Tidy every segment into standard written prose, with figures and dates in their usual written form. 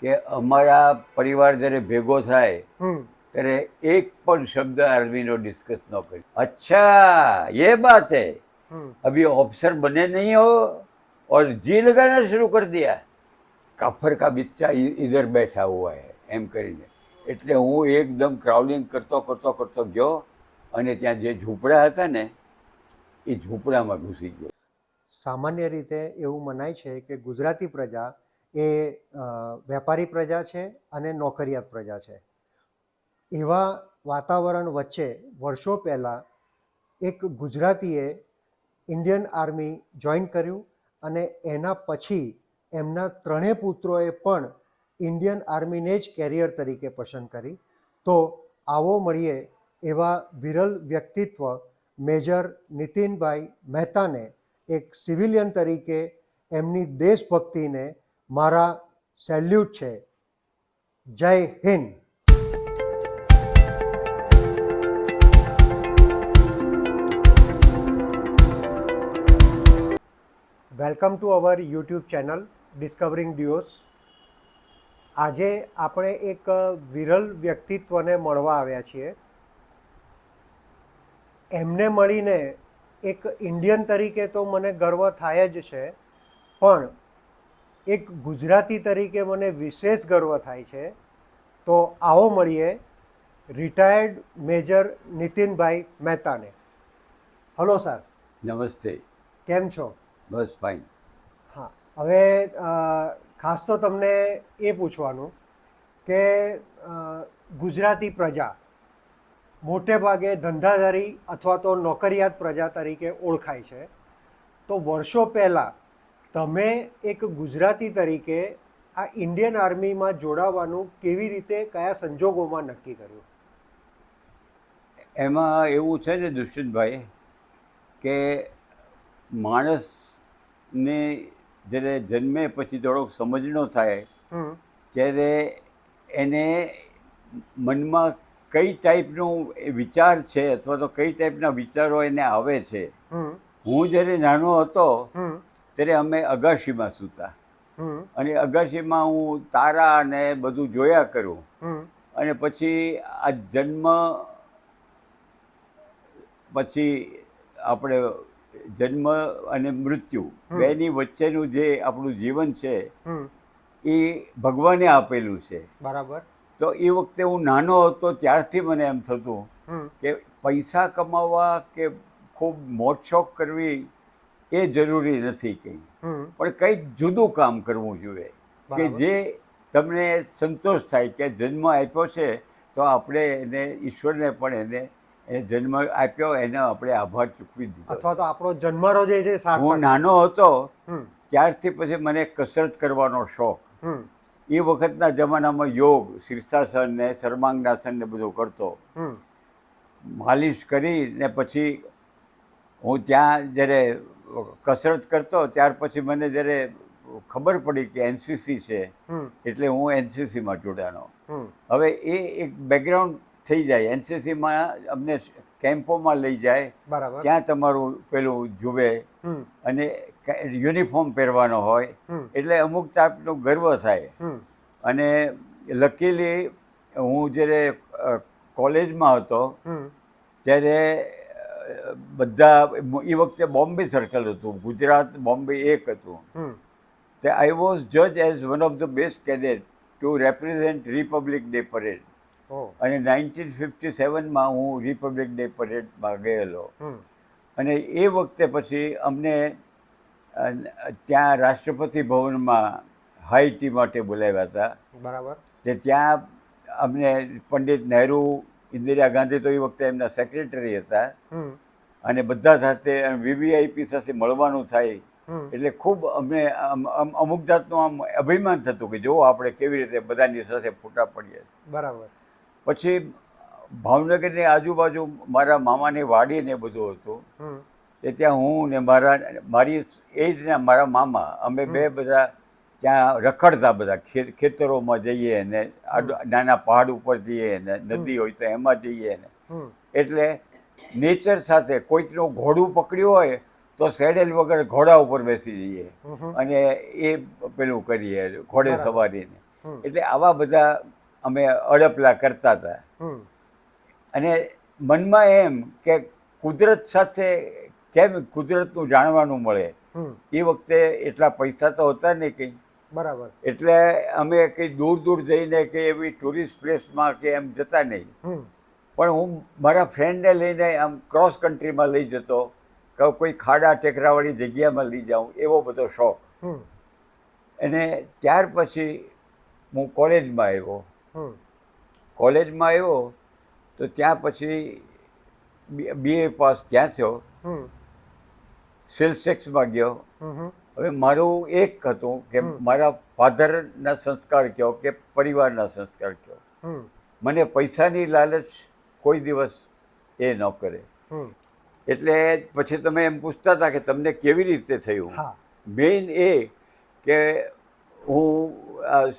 કે અમારા પરિવાર જ્યારે ભેગો થાય हम्म ત્યારે એક પણ શબ્દ આર્મીનો ડિસ્કસ ન કરી. અચ્છા ये बात है, हम्म अभी ऑफिसर बने नहीं हो और जी लगाना शुरू कर दिया, કાફર કા બચ્ચા ઇધર બેઠા હુઆ હે એમ કરીને. એટલે હું એકદમ ક્રાઉલિંગ કરતો કરતો કરતો ગયો અને ત્યાં જે ઝૂંપડા હતા ને એ ઝૂંપડામાં ઘૂસી ગયો. સામાન્ય રીતે એવું મનાય છે કે ગુજરાતી પ્રજા એ વેપારી પ્રજા છે અને નોકરિયાત પ્રજા છે. એવા વાતાવરણ વચ્ચે વર્ષો પહેલાં એક ગુજરાતીએ ઇન્ડિયન આર્મી જોઈન કર્યું અને એના પછી એમના ત્રણેય પુત્રોએ પણ ઇન્ડિયન આર્મીને જ કેરિયર તરીકે પસંદ કરી. તો આવો મળીએ એવા વિરલ વ્યક્તિત્વ મેજર નીતિનભાઈ મહેતાને એક સિવિલિયન તરીકે એમની દેશભક્તિને મારા સેલ્યુટ છે. Jai Hind. Welcome to our YouTube channel discovering duos. આજે આપણે એક વિરલ વ્યક્તિત્વને મળવા આવ્યા છીએ. એમને મળીને એક ઇન્ડિયન તરીકે તો મને ગર્વ થાય જ છે, પણ એક ગુજરાતી તરીકે મને વિશેષ ગર્વ થાય છે. તો આવો મળીએ રિટાયર્ડ મેજર નીતિનભાઈ મહેતાને. Hello sir. નમસ્તે. કેમ છો? બસ ફાઇન. હા, હવે ખાસ તો તમને એ પૂછવાનું કે ગુજરાતી પ્રજા મોટે ભાગે ધંધાદારી અથવા તો નોકરિયાત પ્રજા તરીકે ઓળખાય છે. તો વર્ષો પહેલાં તમે એક ગુજરાતી તરીકે આ ઇન્ડિયન આર્મીમાં જોડાવાનું કેવી રીતે, કયા સંજોગોમાં નક્કી કર્યું? એમાં એવું છે ને દુષ્યંતભાઈ કે માણસને જ્યારે જન્મે પછી થોડોક સમજણો થાય ત્યારે એને મનમાં કઈ ટાઈપનું વિચાર છે અથવા તો કઈ ટાઈપના વિચારો એને આવે છે. હું જ્યારે નાનો હતો ત્યારે અમે અગાશીમાં સૂતા અને અગાશીમાં હું તારા અને બધું જોયા કરું. અને પછી આ જન્મ પછી આપણે જન્મ અને મૃત્યુ બેની વચ્ચેનું જે આપણું જીવન છે એ ભગવાને આપેલું છે. બરાબર. તો એ વખતે હું નાનો હતો ત્યારથી મને એમ થતું કે પૈસા કમાવવા કે ખૂબ મોજશોખ કરવી એ જરૂરી નથી કંઈ, પણ કંઈક જુદું કામ કરવું જોઈએ કે જે તમને સંતોષ થાય કે જન્મ આપ્યો છે તો આપણે એને ઈશ્વરને પણ એને જન્મ આપ્યો એને આપણે આભાર ચૂકવી દીધો. અથવા તો આપણો જન્મરો જે છે સાર્થક. હું નાનો હતો ત્યારથી પછી મને કસરત કરવાનો શોખ. એ વખતના જમાનામાં યોગ, શીર્ષાસન ને સર્વાંગાસન ને બધું કરતો. માલિશ કરીને પછી હું ત્યાં જ્યારે કસરત કરતો ત્યાર પછી મને જ્યારે ખબર પડી કે એનસીસી છે એટલે હું એનસીસીમાં જોડાનો. હવે એ એક બેકગ્રાઉન્ડ થઈ જાય. એનસીસીમાં અમને કેમ્પોમાં લઈ જાય, ત્યાં તમારું પેલું જુએ અને યુનિફોર્મ પહેરવાનો હોય એટલે અમુક ટાઈપનો ગર્વ થાય. અને લકીલી હું જ્યારે કોલેજમાં હતો ત્યારે બધા એ વખતે બોમ્બે સર્કલ હતું, ગુજરાત બોમ્બે એક હતું. તે આઈ વોઝ જજ as one of the best cadet to represent Republic Day parade. અને 1957માં હું રિપબ્લિક ડે પરેડમાં ગયેલો. અને એ વખતે પછી અમને ત્યાં રાષ્ટ્રપતિ ભવનમાં હાઈ ટી માટે બોલાવ્યા હતા. બરાબર. તે ત્યાં અમને પંડિત નહેરુ, ઇન્દિરા ગાંધી તો એ વખતે એમના સેક્રેટરી હતા અને બધા સાથે વીવીઆઈપી સાથે મળવાનું થાય એટલે ખૂબ અમને અમુક જાતનું આમ અભિમાન થતું કે જો આપણે કેવી રીતે બધાની સાથે ફોટા પડીએ. બરાબર. પછી ભાવનગરની આજુબાજુ મારા મામાની વાડી ને બધું હતું કે ત્યાં હું ને મારી એજના મારા મામા અમે બે બધા ત્યાં રખડતા, બધા ખેતરોમાં જઈએ ને નાના પહાડ ઉપર જઈએ ને નદી હોય તો એમાં જઈએ ને. એટલે નેચર સાથે કોઈકનું ઘોડું પકડ્યું હોય તો સેડલ વગર ઘોડા ઉપર બેસી જઈએ અને એ પેલું કરીએ ઘોડે સવારીને. એટલે આવા બધા અમે અડપલા કરતા હતા. અને મનમાં એમ કે કુદરત સાથે કેમ કુદરતનું જાણવાનું મળે. એ વખતે એટલા પૈસા તો હતા નહીં કંઈ. બરાબર. એટલે અમે કંઈ દૂર દૂર જઈને કે એવી ટુરિસ્ટ પ્લેસમાં કે એમ જતા નહીં. પણ હું મારા ફ્રેન્ડને લઈને આમ ક્રોસ કન્ટ્રીમાં લઈ જતો, કે કોઈ ખાડા ટેકરાવાળી જગ્યામાં લઈ જાઉં, એવો બધો શોખ. અને ત્યાર પછી હું કોલેજમાં આવ્યો. કોલેજમાં આવ્યો તો ત્યાં પછી BA પાસ ત્યાં થયો. સેલ્સ ટેક્સમાં ગયો. હવે મારું એક હતું કે મારા ફાધરના સંસ્કાર કયો કે પરિવારના સંસ્કાર કયો, મને પૈસાની લાલચ કોઈ દિવસ એ ન કરે. એટલે પછી તમે એમ પૂછતા હતા કે તમને કેવી રીતે થયું. મેઇન એ કે હું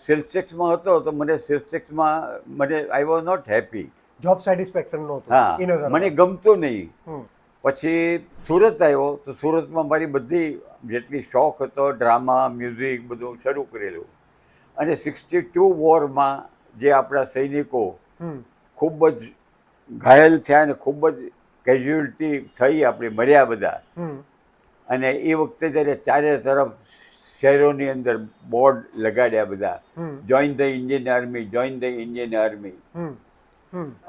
સેલ્સ ટેક્સમાં હતો તો મને સેલ્સ ટેક્સમાં I was not happy. Job satisfaction નહોતું. હા, મને ગમતું નહીં. પછી સુરત આવ્યો તો સુરતમાં મારી બધી જેટલી શોખ હતો, ડ્રામા, મ્યુઝિક, બધું શરૂ કરેલું. અને 62 વોરમાં જે આપણા સૈનિકો ખૂબ જ ઘાયલ થયા અને ખૂબ જ કેઝ્યુઅલિટી થઈ, આપણે મર્યા બધા. અને એ વખતે જ્યારે ચારે તરફ શહેરોની અંદર બોર્ડ લગાડ્યા બધા, join the Indian army, join the Indian army.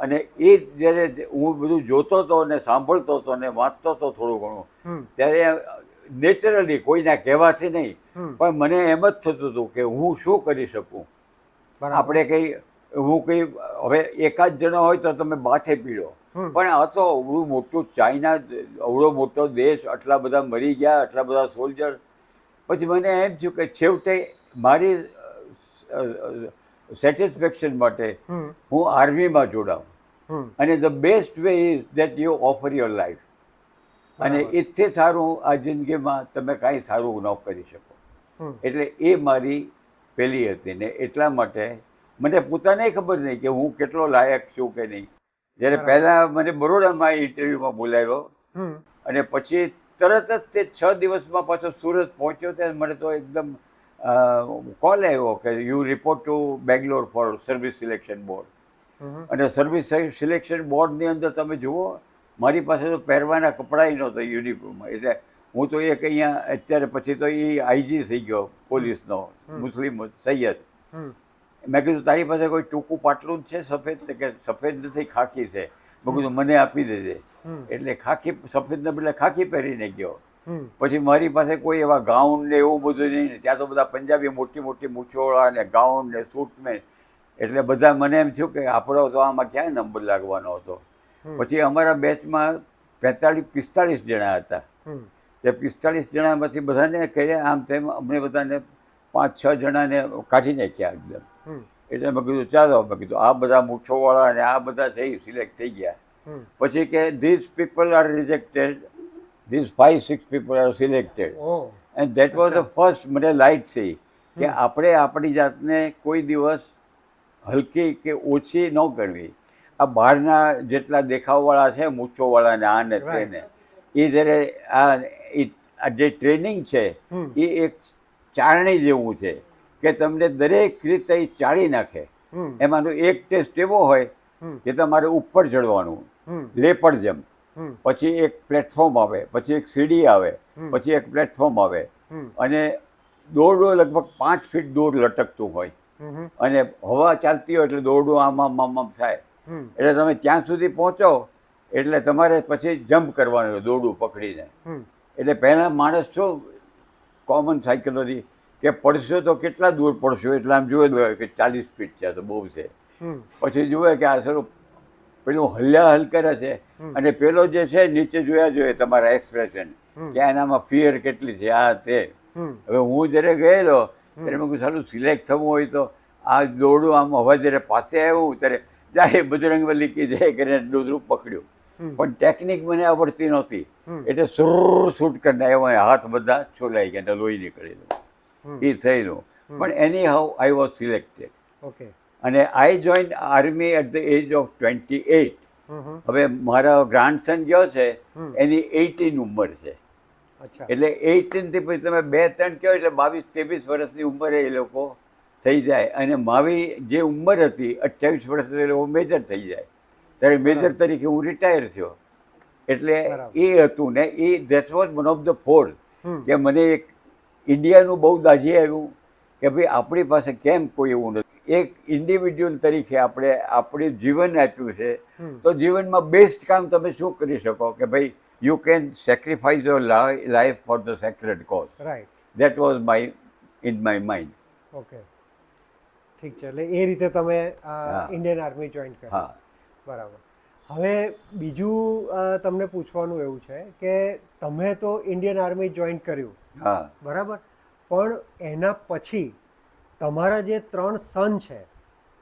અને એ જ્યારે હું બધું જોતો હતો ને સાંભળતો હતો ને વાંચતો હતો થોડું ઘણું, ત્યારે નેચરલી કોઈના કહેવાથી નહીં, પણ મને એમ જ થતું હતું કે હું શું કરી શકું. આપણે હું કંઈ હવે એકાદ જણો હોય તો તમે માથે પીડો, પણ આ તો અવડું મોટું ચાઇના, અવડો મોટો દેશ, આટલા બધા મરી ગયા, આટલા બધા સોલ્જર. પછી મને એમ થયું કે છેવટે મારી સેટિસ્ફેક્શન માટે હું આર્મીમાં જોડાઉં. અને the best way is that you offer your life. અને એથી સારું આ જિંદગીમાં તમે કાંઈ સારું ન કરી શકો. એટલે એ મારી પહેલી હતી ને એટલા માટે મને પોતાને ખબર નહીં કે હું કેટલો લાયક છું કે નહીં. જ્યારે પહેલાં મને બરોડામાં ઇન્ટરવ્યૂમાં બોલાવ્યો અને પછી તરત જ તે 6 દિવસમાં પાછો સુરત પહોંચ્યો ત્યારે મને તો એકદમ કોલ આવ્યો કે you report to Bangalore for service selection board. અને સર્વિસ સિલેક્શન બોર્ડની અંદર તમે જુઓ, મારી પાસે તો પહેરવાના કપડાં નહોતા યુનિફોર્મમાં. એટલે હું તો એક અહીંયા અત્યારે પછી તો એ IG થઈ ગયો પોલીસનો, મુસ્લિમ સૈયદ. મેં કીધું તારી પાસે કોઈ ટૂંકું પાટલું જ છે સફેદ? કે સફેદ નથી, ખાખી છે. મેં કીધું મને આપી દેજે. એટલે ખાખી, સફેદને બદલે ખાખી પહેરીને ગયો. પછી મારી પાસે કોઈ એવા ગાઉન ને એવું બધું નહીં. ત્યાં તો બધા પંજાબી મોટી મોટી મૂછોળા ને ગાઉન ને સૂટ ને. એટલે બધા મને એમ થયું કે આપણો તો આમાં ક્યાં નંબર લાગવાનો હતો. પછી અમારા બેચમાં 45 જણા હતા. તે 45 જણામાંથી બધાને કહ્યા આમ તેમ, અમને બધાને 5-6 જણાને કાઢી નાખ્યા એકદમ. એટલે મેં કીધું ચાલો, મેં કીધું આ બધા મૂછોવાળા અને આ બધા સિલેક્ટ થઈ ગયા. પછી કે this people are rejected, this 5-6 people are selected. And that was the first મને લાઇટ થઈ કે આપણે આપણી જાતને કોઈ દિવસ હલકી કે ઓછી ન કરવી. આ બહારના જેટલા દેખાવવાળા છે, મૂછોવાળા ને આ ને તેને, એ જ્યારે આ જે ટ્રેનિંગ છે એ એક ચારણી જેવું છે કે તમને દરેક રીતે ચાળી નાખે. એમાંનો એક ટેસ્ટ એવો હોય કે તમારે ઉપર ચડવાનું, લેપડ જમ્પ, પછી એક પ્લેટફોર્મ આવે, પછી એક સીડી આવે, પછી એક પ્લેટફોર્મ આવે, અને દોરડો લગભગ 5 ફીટ દૂર લટકતું હોય. અને હવા ચાલતી હોય એટલે દોરડું આમ થાય. એટલે તમે ત્યાં સુધી પહોંચો એટલે તમારે પછી જમ્પ કરવાનું હોય દોરડું પકડીને. એટલે પહેલાં માણસ શું કોમન સાયકોલોજી કે પડશો તો કેટલા દૂર પડશો, એટલે આમ જોયે કે 40 ફીટ છે તો બહુ છે. પછી જુએ કે આ સરું પેલું હલ્યા કરે છે, અને પેલો જે છે નીચે જોયા જોઈએ તમારા એક્સપ્રેશન કે એનામાં ફિયર કેટલી છે, આ તે. હવે હું જ્યારે ગયેલો ત્યારે મેં કહ્યું સારું સિલેક્ટ થવું હોય તો આ દોરડું આમ હવે જ્યારે પાસે આવ્યું ત્યારે જાય બજરંગબલી કી જય કરીને દોરડું પકડ્યું. પણ ટેકનિક મને આવડતી નહોતી એટલે સુર શૂટ કરીને આવ્યો, હાથ બધા છોલાઈ ગયા, લોહી નીકળેલું. એ થયેલું. પણ એની હાઉ આઈ વોઝ સિલેક્ટેડ. અને I join army at the age of 28. હવે મારા ગ્રાન્ડસન ગયો છે એની 18 ઉંમર છે. એટલે 18 થી પછી તમે 2-3 કહો એટલે 22-23 વર્ષની ઉંમરે એ લોકો થઈ જાય અને મારી જે ઉંમર હતી 28 વર્ષ એટલે હું મેજર થઈ જાય ત્યારે મેજર તરીકે હું રિટાયર થયો એટલે બરાબર. એ હતું ને એ that was one of the force hmm. કે મને એક ઇન્ડિયાનું બહુ દાઝી આવ્યું કે ભાઈ આપણી પાસે કેમ કોઈ એવું નથી એક ઇન્ડિવિજ્યુઅલ તરીકે આપણે આપણું જીવન આપ્યું છે હમ. તો જીવનમાં બેસ્ટ કામ તમે શું કરી શકો કે ભાઈ you can sacrifice your life for the sacred cause right. That was my in my mind. Okay, ઠીક છે. એટલે એ રીતે તમે હા. ઇન્ડિયન આર્મી જોઈન કરી. હા બરાબર. હવે બીજું તમને પૂછવાનું એવું છે કે તમે તો ઇન્ડિયન આર્મી જોઈન કર્યું, હા બરાબર, પણ એના પછી તમારા જે 3 સન છે,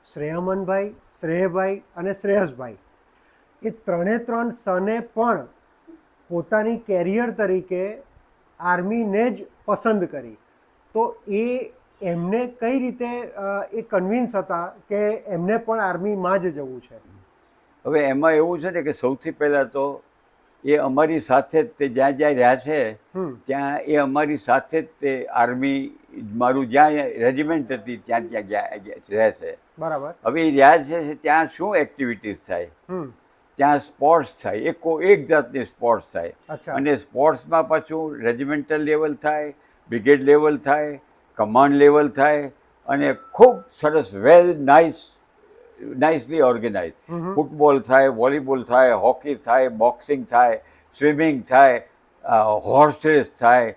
શ્રેયમનભાઈ, શ્રેયભાઈ અને શ્રેયસભાઈ, એ 3 સને પણ પોતાની કેરિયર તરીકે આર્મીને જ પસંદ કરી. તો એમને કઈ રીતે એ કન્વિન્સ હતા કે એમને પણ આર્મીમાં જ જવું છે? હવે એમાં એવું છે ને કે સૌથી પહેલાં તો એ અમારી સાથે જ તે જ્યાં જ્યાં રહ્યા છે હમ. ત્યાં એ અમારી સાથે જ તે આર્મી મારું જ્યાં રેજિમેન્ટ હતી ત્યાં ત્યાં રહે છે. બરાબર. હવે એ રહ્યા છે ત્યાં શું એક્ટિવિટીઝ થાય, હમ. ત્યાં સ્પોર્ટ્સ થાય, એક જાતની સ્પોર્ટ્સ થાય અચ્છા. અને સ્પોર્ટ્સમાં પાછું રેજિમેન્ટલ લેવલ થાય, બ્રિગેડ લેવલ થાય, કમાન્ડ લેવલ થાય અને ખૂબ સરસ નાઇસલી ઓર્ગેનાઇઝ. હમ. ફૂટબોલ થાય, વોલીબોલ થાય, હોકી થાય, બોક્સિંગ થાય, સ્વિમિંગ થાય, હોર્સ રેસ થાય,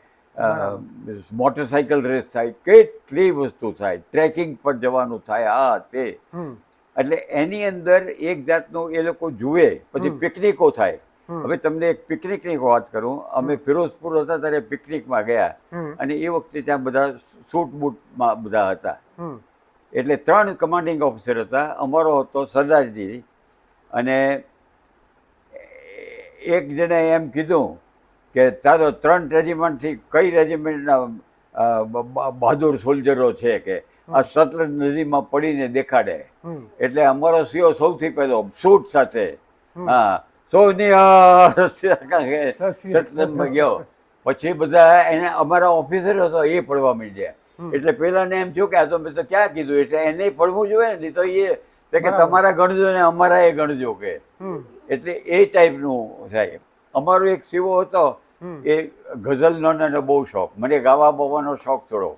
મોટરસાઇકલ રેસ થાય, કેટલી વસ્તુ થાય, ટ્રેકિંગ પર જવાનું થાય, આ તે. હમ. એટલે એની અંદર એક જાતનું એ લોકો જુએ. પછી પિકનિકો થાય. હવે તમને એક પિકનિકની વાત કરું. અમે ફિરોઝપુર હતા ત્યારે પિકનિકમાં ગયા હમ. અને એ વખતે ત્યાં બધા સૂટ બૂટમાં બધા હતા. હમ. એટલે 3 કમાન્ડિંગ ઓફિસર હતા. અમારો હતો સરદારજી અને એક જણે એમ કીધું કે ચાલો 3 રેજિમેન્ટથી કઈ રેજિમેન્ટના બહાદુર સોલ્જરો છે કે આ સતલજ નદીમાં પડીને દેખાડે. હમ. એટલે અમારો સીઓ સૌથી પહેલો સૂટ સાથે હા સોનિયા સતલજમાં ગયો. પછી બધા એને અમારા ઓફિસર હતો એ પડવા માંડ્યા. એટલે પેલાને એમ થયું કે આ તો મેં તો ક્યાં કીધું, એટલે એને પડવું જોઈએ ને. તો એ કે તમારા ગણજો ને અમારા એ ગણજો કે. એટલે એ ટાઈપનું થાય. અમારો એક સીવો હતો એ ગઝલનો ને બહુ શોખ. મને ગાવા બાવાનો શોખ થોડો,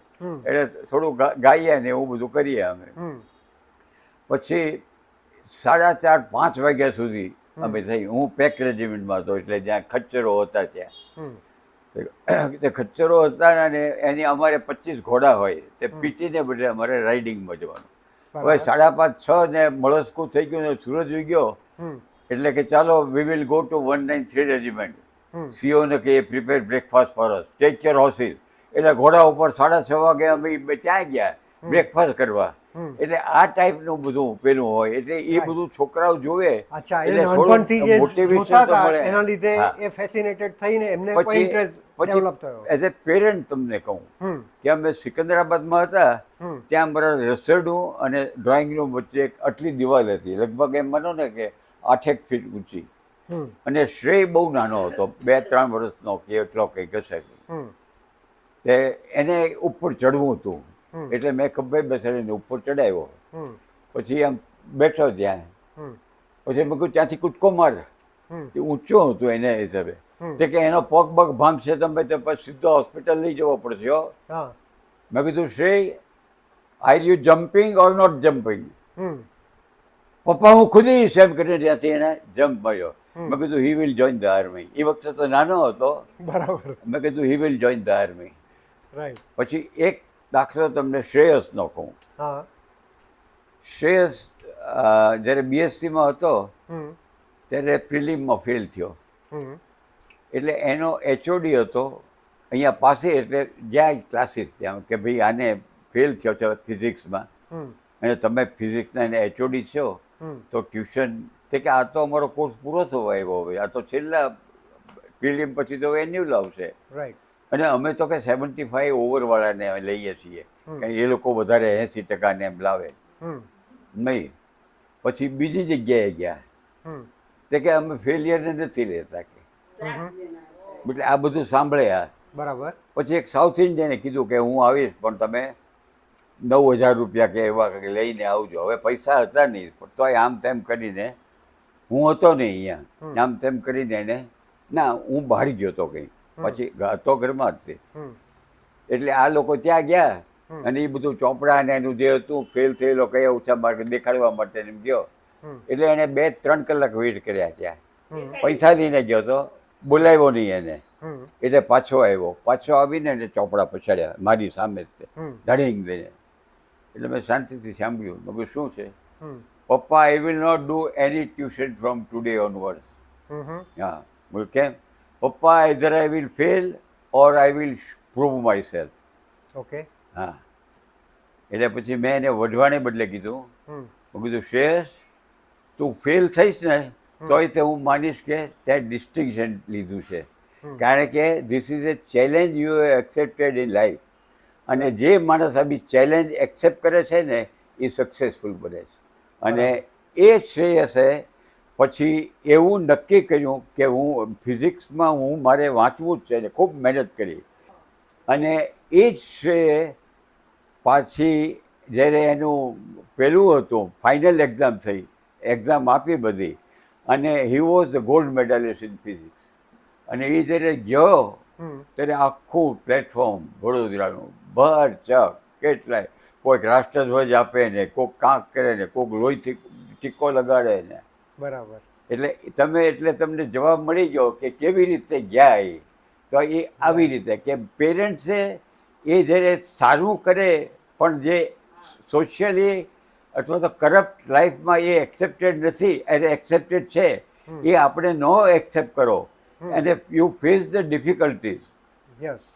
એટલે થોડું ગાઈએ ને એવું બધું કરીએ અમે. પછી 4:30-5 વાગ્યા સુધી અમે થઈ. હું પેક રેજિમેન્ટમાં હતો એટલે જ્યાં ખચ્ચરો હતા ત્યાં તે ખચ્ચરો હતા અને એની અમારે 25 ઘોડા હોય તે પીટીને બદલે અમારે રાઇડિંગમાં જવાનું. હવે 5:30-6 ને મળસ્કું થઈ ગયું ને સૂરજ ઉગી ગયો એટલે કે ચાલો we will go to 193 regiment. સીઓને કે prepare breakfast for us, take care horses. એટલે ઘોડા ઉપર 6:30 વાગે અમે ત્યાં ગયા બ્રેકફાસ્ટ કરવા. એટલે આ ટાઈપનું બધું પેલું હોય એટલે એ બધું છોકરાઓ જોવે. અચ્છા, એટલે નાનપણથી જે મોટિવેશન જોતા તો હતા મળે. એના લીધે હા. એ ફેસિનેટેડ થઈને એમને પણ પછી ઇન્ટરેસ્ટ ડેવલપ થયો. એઝ એ પેરેન્ટ તમને કહું કે અમે સિકંદરાબાદમાં હતા ત્યાં અમારા રસોડું અને ડ્રોઈંગ રૂમ વચ્ચે એક આટલી દિવાલ હતી, લગભગ એમ માનો ને કે 8 ફીટ ઊંચી. અને શ્રેય બહુ નાનો હતો, 2-3 વર્ષનો કે એટલો કંઈક હશે. તે એને ઉપર ચડવું હતું એટલે મેં ખભે બેસાડીને ઉપર ચડાવ્યો. પછી આમ બેઠો ત્યાં. પછી મેં કહ્યું ત્યાંથી કૂદકો માર. એ ઊંચું હતું એને હિસાબે. તે કે એનો પગ બગ ભાંગશે તમે તો પછી સીધો હોસ્પિટલ લઈ જવો પડશે. હો મેં કીધું Shrey are you jumping or not jumping? પપ્પા હું ખુદીશ એમ કરીને ત્યાંથી એને જમ્પ માર્યો. મેં કીધું he will join the army. એ વખતે તો નાનો હતો. બરાબર. મેં કીધું he will join the army. Right. પછી એક દાખલો તમને શ્રેયસનો કહું. હા. શ્રેયસ જ્યારે બીએસસીમાં હતો ત્યારે પ્રિલિમમાં ફેલ થયો. એટલે એનો એચઓડી હતો અહીંયા પાસે, એટલે જ્યાં ક્લાસીસ ત્યાં કે ભાઈ આને ફેલ થયો છે ફિઝિક્સમાં અને તમે ફિઝિક્સના એને એચઓડી છો તો ટ્યુશન. તે કે આ તો અમારો કોર્સ પૂરો થવા આવ્યો, હવે આ તો છેલ્લા પ્રિલિમ પછી તો એન્યુઅલ આવશે. રાઈટ. અને અમે તો કે 75 ઓવરવાળાને લઈએ છીએ કે એ લોકો વધારે 80% ને એમ લાવે નહીં. પછી બીજી જગ્યાએ ગયા તે કે અમે ફેલિયરને નથી લેતા કે. એટલે આ બધું સાંભળ્યા. બરાબર. પછી એક સાઉથ ઇન્ડિયને કીધું કે હું આવીશ પણ તમે 9,000 રૂપિયા કે એવા કંઈક લઈને આવજો. હવે પૈસા હતા નહીં, પણ તોય આમ તેમ કરીને હું હતો નહીં અહીંયા, આમ તેમ કરીને એને ના હું બહાર ગયો હતો કંઈ, પછી હતો ઘરમાં જ તે. એટલે આ લોકો ત્યાં ગયા અને એ બધું ચોપડા ને એનું જે હતું ફેલ થયેલો કયા ઓછા માર્ક દેખાડવા માટે એમ ગયો. એટલે એને 2-3 કલાક વેઇટ કર્યા ત્યાં. પૈસા લઈને ગયો હતો, બોલાવ્યો નહીં એને. એટલે પાછો આવ્યો, પાછો આવીને એને ચોપડા પછાડ્યા મારી સામે જ તે ધડીંગ દઈને. એટલે મેં શાંતિથી સાંભળ્યું. મેં કહ્યું શું છે? પપ્પા, I will not do any tuition from today onwards. હા, બોલ કેમ? પપ્પા, either I will fail or I will prove myself. Okay. હા, એટલે પછી મેં એને વઢવાને બદલે કીધું, મેં કીધું શ્રેયસ, તું ફેલ થઈશ ને તોય તે હું માનીશ કે તે ડિસ્ટિંક્શન લીધું છે, કારણ કે this is A challenge you have accepted in life. અને જે માણસ આ બી ચેલેન્જ એક્સેપ્ટ કરે છે ને એ સક્સેસફુલ બને છે. અને એ શ્રેયસે પછી એવું નક્કી કર્યું કે હું ફિઝિક્સમાં મારે વાંચવું જ છે ને ખૂબ મહેનત કરી. અને એ જ શ્રેય પાછી જ્યારે એનું પેલું હતું ફાઇનલ એક્ઝામ થઈ, એક્ઝામ આપી બધી, અને he was the gold medallist in physics. અને એ જ્યારે ગયો ત્યારે આખું પ્લેટફોર્મ વડોદરાનું ભરચક કેટલાય, કોઈક રાષ્ટ્રધ્વજ આપે ને, કોઈક કાંક કરે ને, કોઈક લોહીથી ટીકો લગાડે ને. બરાબર. એટલે તમને જવાબ મળી ગયો કે કેવી રીતે ગયા એ. તો એ આવી રીતે કે પેરેન્ટ્સે એ જ્યારે સારું કરે પણ જે સોશિયલી અથવા તો કરપ્ટ લાઈફમાં એ એક્સેપ્ટેડ નથી, એને એક્સેપ્ટેડ છે એ આપણે ન એક્સેપ્ટ કરો અને યુ ફેસ ધ ડિફિકલ્ટીઝ.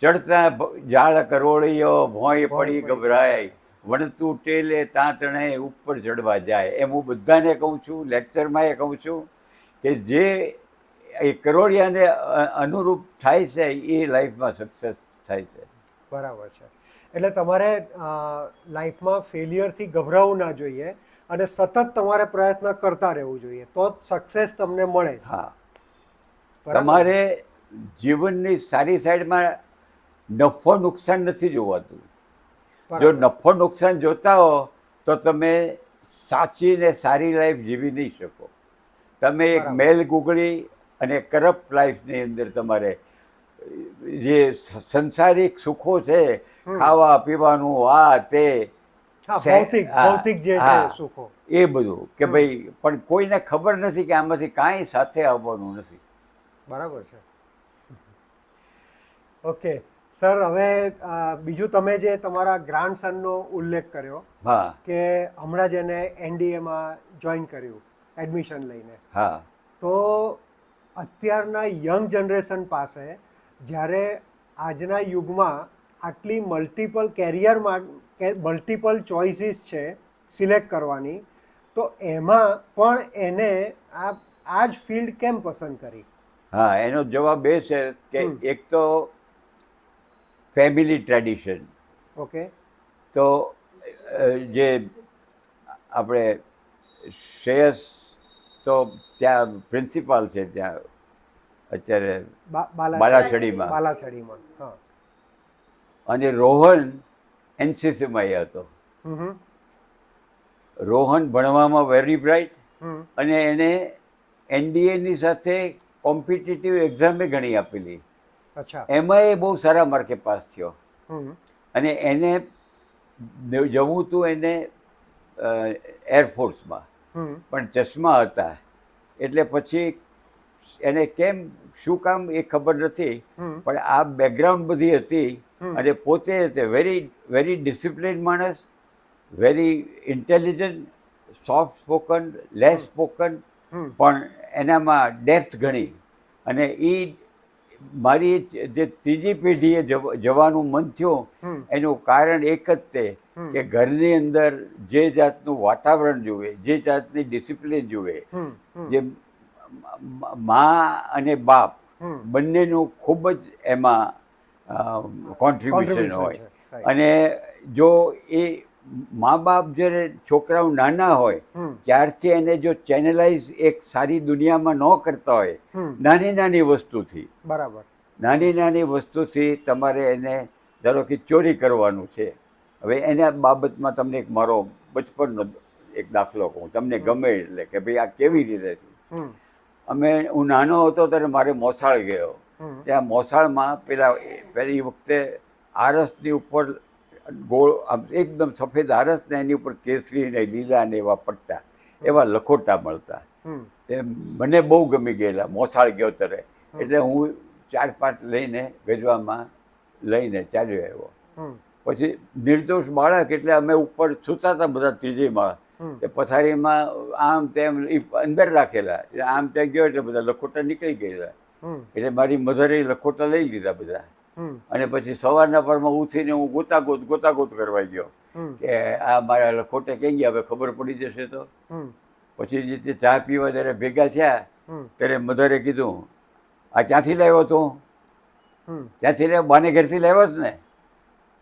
ચડતા ઝાડ કરોળિયો ભોંય પડી ગભરાય, વણતું ટેલે તાંતણે ઉપર ચડવા જાય. એમ હું બધાને કહું છું, લેક્ચરમાં એ કહું છું કે જે એ કરોળિયાને અનુરૂપ થાય છે એ લાઈફમાં સક્સેસ થાય છે. બરાબર છે. એટલે તમારે લાઈફમાં ફેલિયરથી ગભરાવું ના જોઈએ અને સતત તમારે પ્રયત્ન કરતા રહેવું જોઈએ, તો જ સક્સેસ તમને મળે. હા, તમારે જીવનની સારી સાઈડમાં નફો નુકસાન નથી જોવાતું. જો નફો નુકસાન જોતા હો તો તમે સાચી ને સારી લાઈફ જીવી નહીં શકો. તમે એક મેલ ગુગળી અને કરપ્ટ લાઈફની અંદર તમારે જે સંસારિક સુખો છે, ખાવા પીવાનું આ તે ભૌતિક જે છે સુખો, એ બધું કે ભાઈ, પણ કોઈને ખબર નથી કે આમાંથી કાંઈ સાથે આવવાનું નથી. બરાબર છે. ઓકે સર, હવે બીજું તમે જે તમારા ગ્રાન્ડસનનો ઉલ્લેખ કર્યો કે હમણાં જ એને એનડીએમાં જોઈન કર્યું એડમિશન લઈને. હા, તો અત્યારના યંગ જનરેશન પાસે જ્યારે આજના યુગમાં આટલી મલ્ટિપલ કેરિયરમાં મલ્ટિપલ ચોઇસીસ છે સિલેક્ટ કરવાની, તો એમાં પણ એને આ જ ફિલ્ડ કેમ પસંદ કરી? હા, એનો જવાબ એ છે કે એક તો ફેમિલી ટ્રેડિશન. ઓકે. તો જે આપણે શ્રેયસ તો ત્યાં પ્રિન્સિપાલ છે ત્યાં અત્યારે બાલાછડીમાં. હા. અને રોહન એનસીસીમાં એ હતો. રોહન ભણવામાં વેરી બ્રાઇટ અને એને એનડીએની સાથે કોમ્પિટિટિવ એક્ઝામે ઘણી આપેલી. એમાં એ બહુ સારા માર્કે પાસ થયો. અને એને જવું હતું એને એરફોર્સમાં, પણ ચશ્મા હતા એટલે પછી એને કેમ શું કામ એ ખબર નથી, પણ આ બેકગ્રાઉન્ડ બધી હતી. અને પોતે વેરી વેરી ડિસિપ્લિન માણસ, very intelligent, soft spoken, less spoken, પણ એનામાં ડેપ્થ ઘણી. અને એ મારી જે ત્રીજી પેઢીએ જવાનું મન થયું એનું કારણ એક જ તે કે ઘરની અંદર જે જાતનું વાતાવરણ જુએ, જે જાતની ડિસિપ્લિન જુએ, જે મા અને બાપ બંનેનું ખૂબ જ એમાં કોન્ટ્રીબ્યુશન હોય. અને જો એ મા બાપ જ્યારે છોકરાઓ નાના હોય ત્યારથી એને જો ચેનલાઇઝ એક સારી દુનિયામાં ન કરતા હોય, નાની નાની વસ્તુથી, બરાબર, નાની નાની વસ્તુથી તમારે એને ધારો કે ચોરી કરવાનું છે, હવે એના બાબતમાં તમને એક મારો બચપનનો એક દાખલો કહું, તમને ગમે એટલે કે ભાઈ આ કેવી રીતે થયું. હું નાનો હતો ત્યારે મારે મોસાળ ગયો. ત્યાં મોસાળમાં પહેલી વખતે આરસની ઉપર ગોળ એકદમ સફેદ આરસ ને એની ઉપર કેસરી ને લીલા ને એવા પટ્ટા, એવા લખોટા મળતા. તે મને બહુ ગમી ગયેલા. મોસાળ ગયો ત્યારે એટલે હું 4-5 લઈને ગજવામાં લઈને ચાલ્યો આવ્યો. પછી નિર્દોષ બાળક એટલે અમે ઉપર સૂતા હતા બધા 3જી માળ. તે પથારીમાં આમ તેમ અંદર રાખેલા, આમ ત્યાં ગયો એટલે બધા લખોટા નીકળી ગયેલા. એટલે મારી મધરે લખોટા લઈ લીધા બધા. અને પછી સવારના પરમાં ઉઠીને હું ગોતાગોત કરવા ગયો કે આ મારા લખોટે ક્યાં ગયા, હવે ખબર પડી જશે તો. પછી જે ચા પીવા જ્યારે ભેગા થયા ત્યારે મધરે કીધું, આ ક્યાંથી લાવ્યો તું? ક્યાંથી લાવ્યો? બાને ઘરથી લાવ્યો જ ને?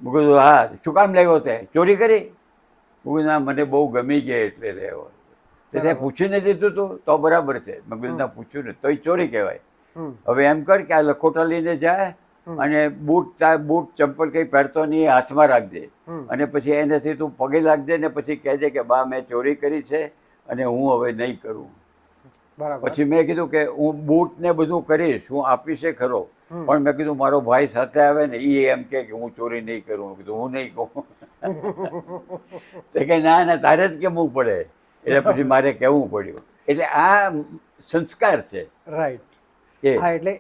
મેં કીધું હા. શું કામ લાવ્યો તે? ચોરી કરી? હું ના, મને બહુ ગમી ગયા એટલે લાવ્યો. તે ત્યાં પૂછીને દીધું તું તો બરાબર છે. મેં કીધું ના, પૂછ્યું ને તોય ચોરી કહેવાય. હવે એમ કર કે આ લખોટા લઈને જાય અને બૂટ ચંપલ કંઈ પહેરતો નહીં, હાથમાં રાખજે. અને પછી એનાથી તું પગે લાગજે ને પછી કહેજે કે બા મેં ચોરી કરી છે અને હું હવે નહીં કરું. પછી મેં કીધું કે હું બૂટ ને બધું કરીશ, હું આપીશ ખરો, પણ મેં કીધું મારો ભાઈ સાથે આવે ને એ એમ કે હું ચોરી નહીં કરું. મેં કીધું હું નહીં કહું. તો કે ના ના, તારે જ કેવું પડે. એટલે પછી મારે કહેવું પડ્યું. એટલે આ સંસ્કાર છે. રાઈટ. હા, એટલે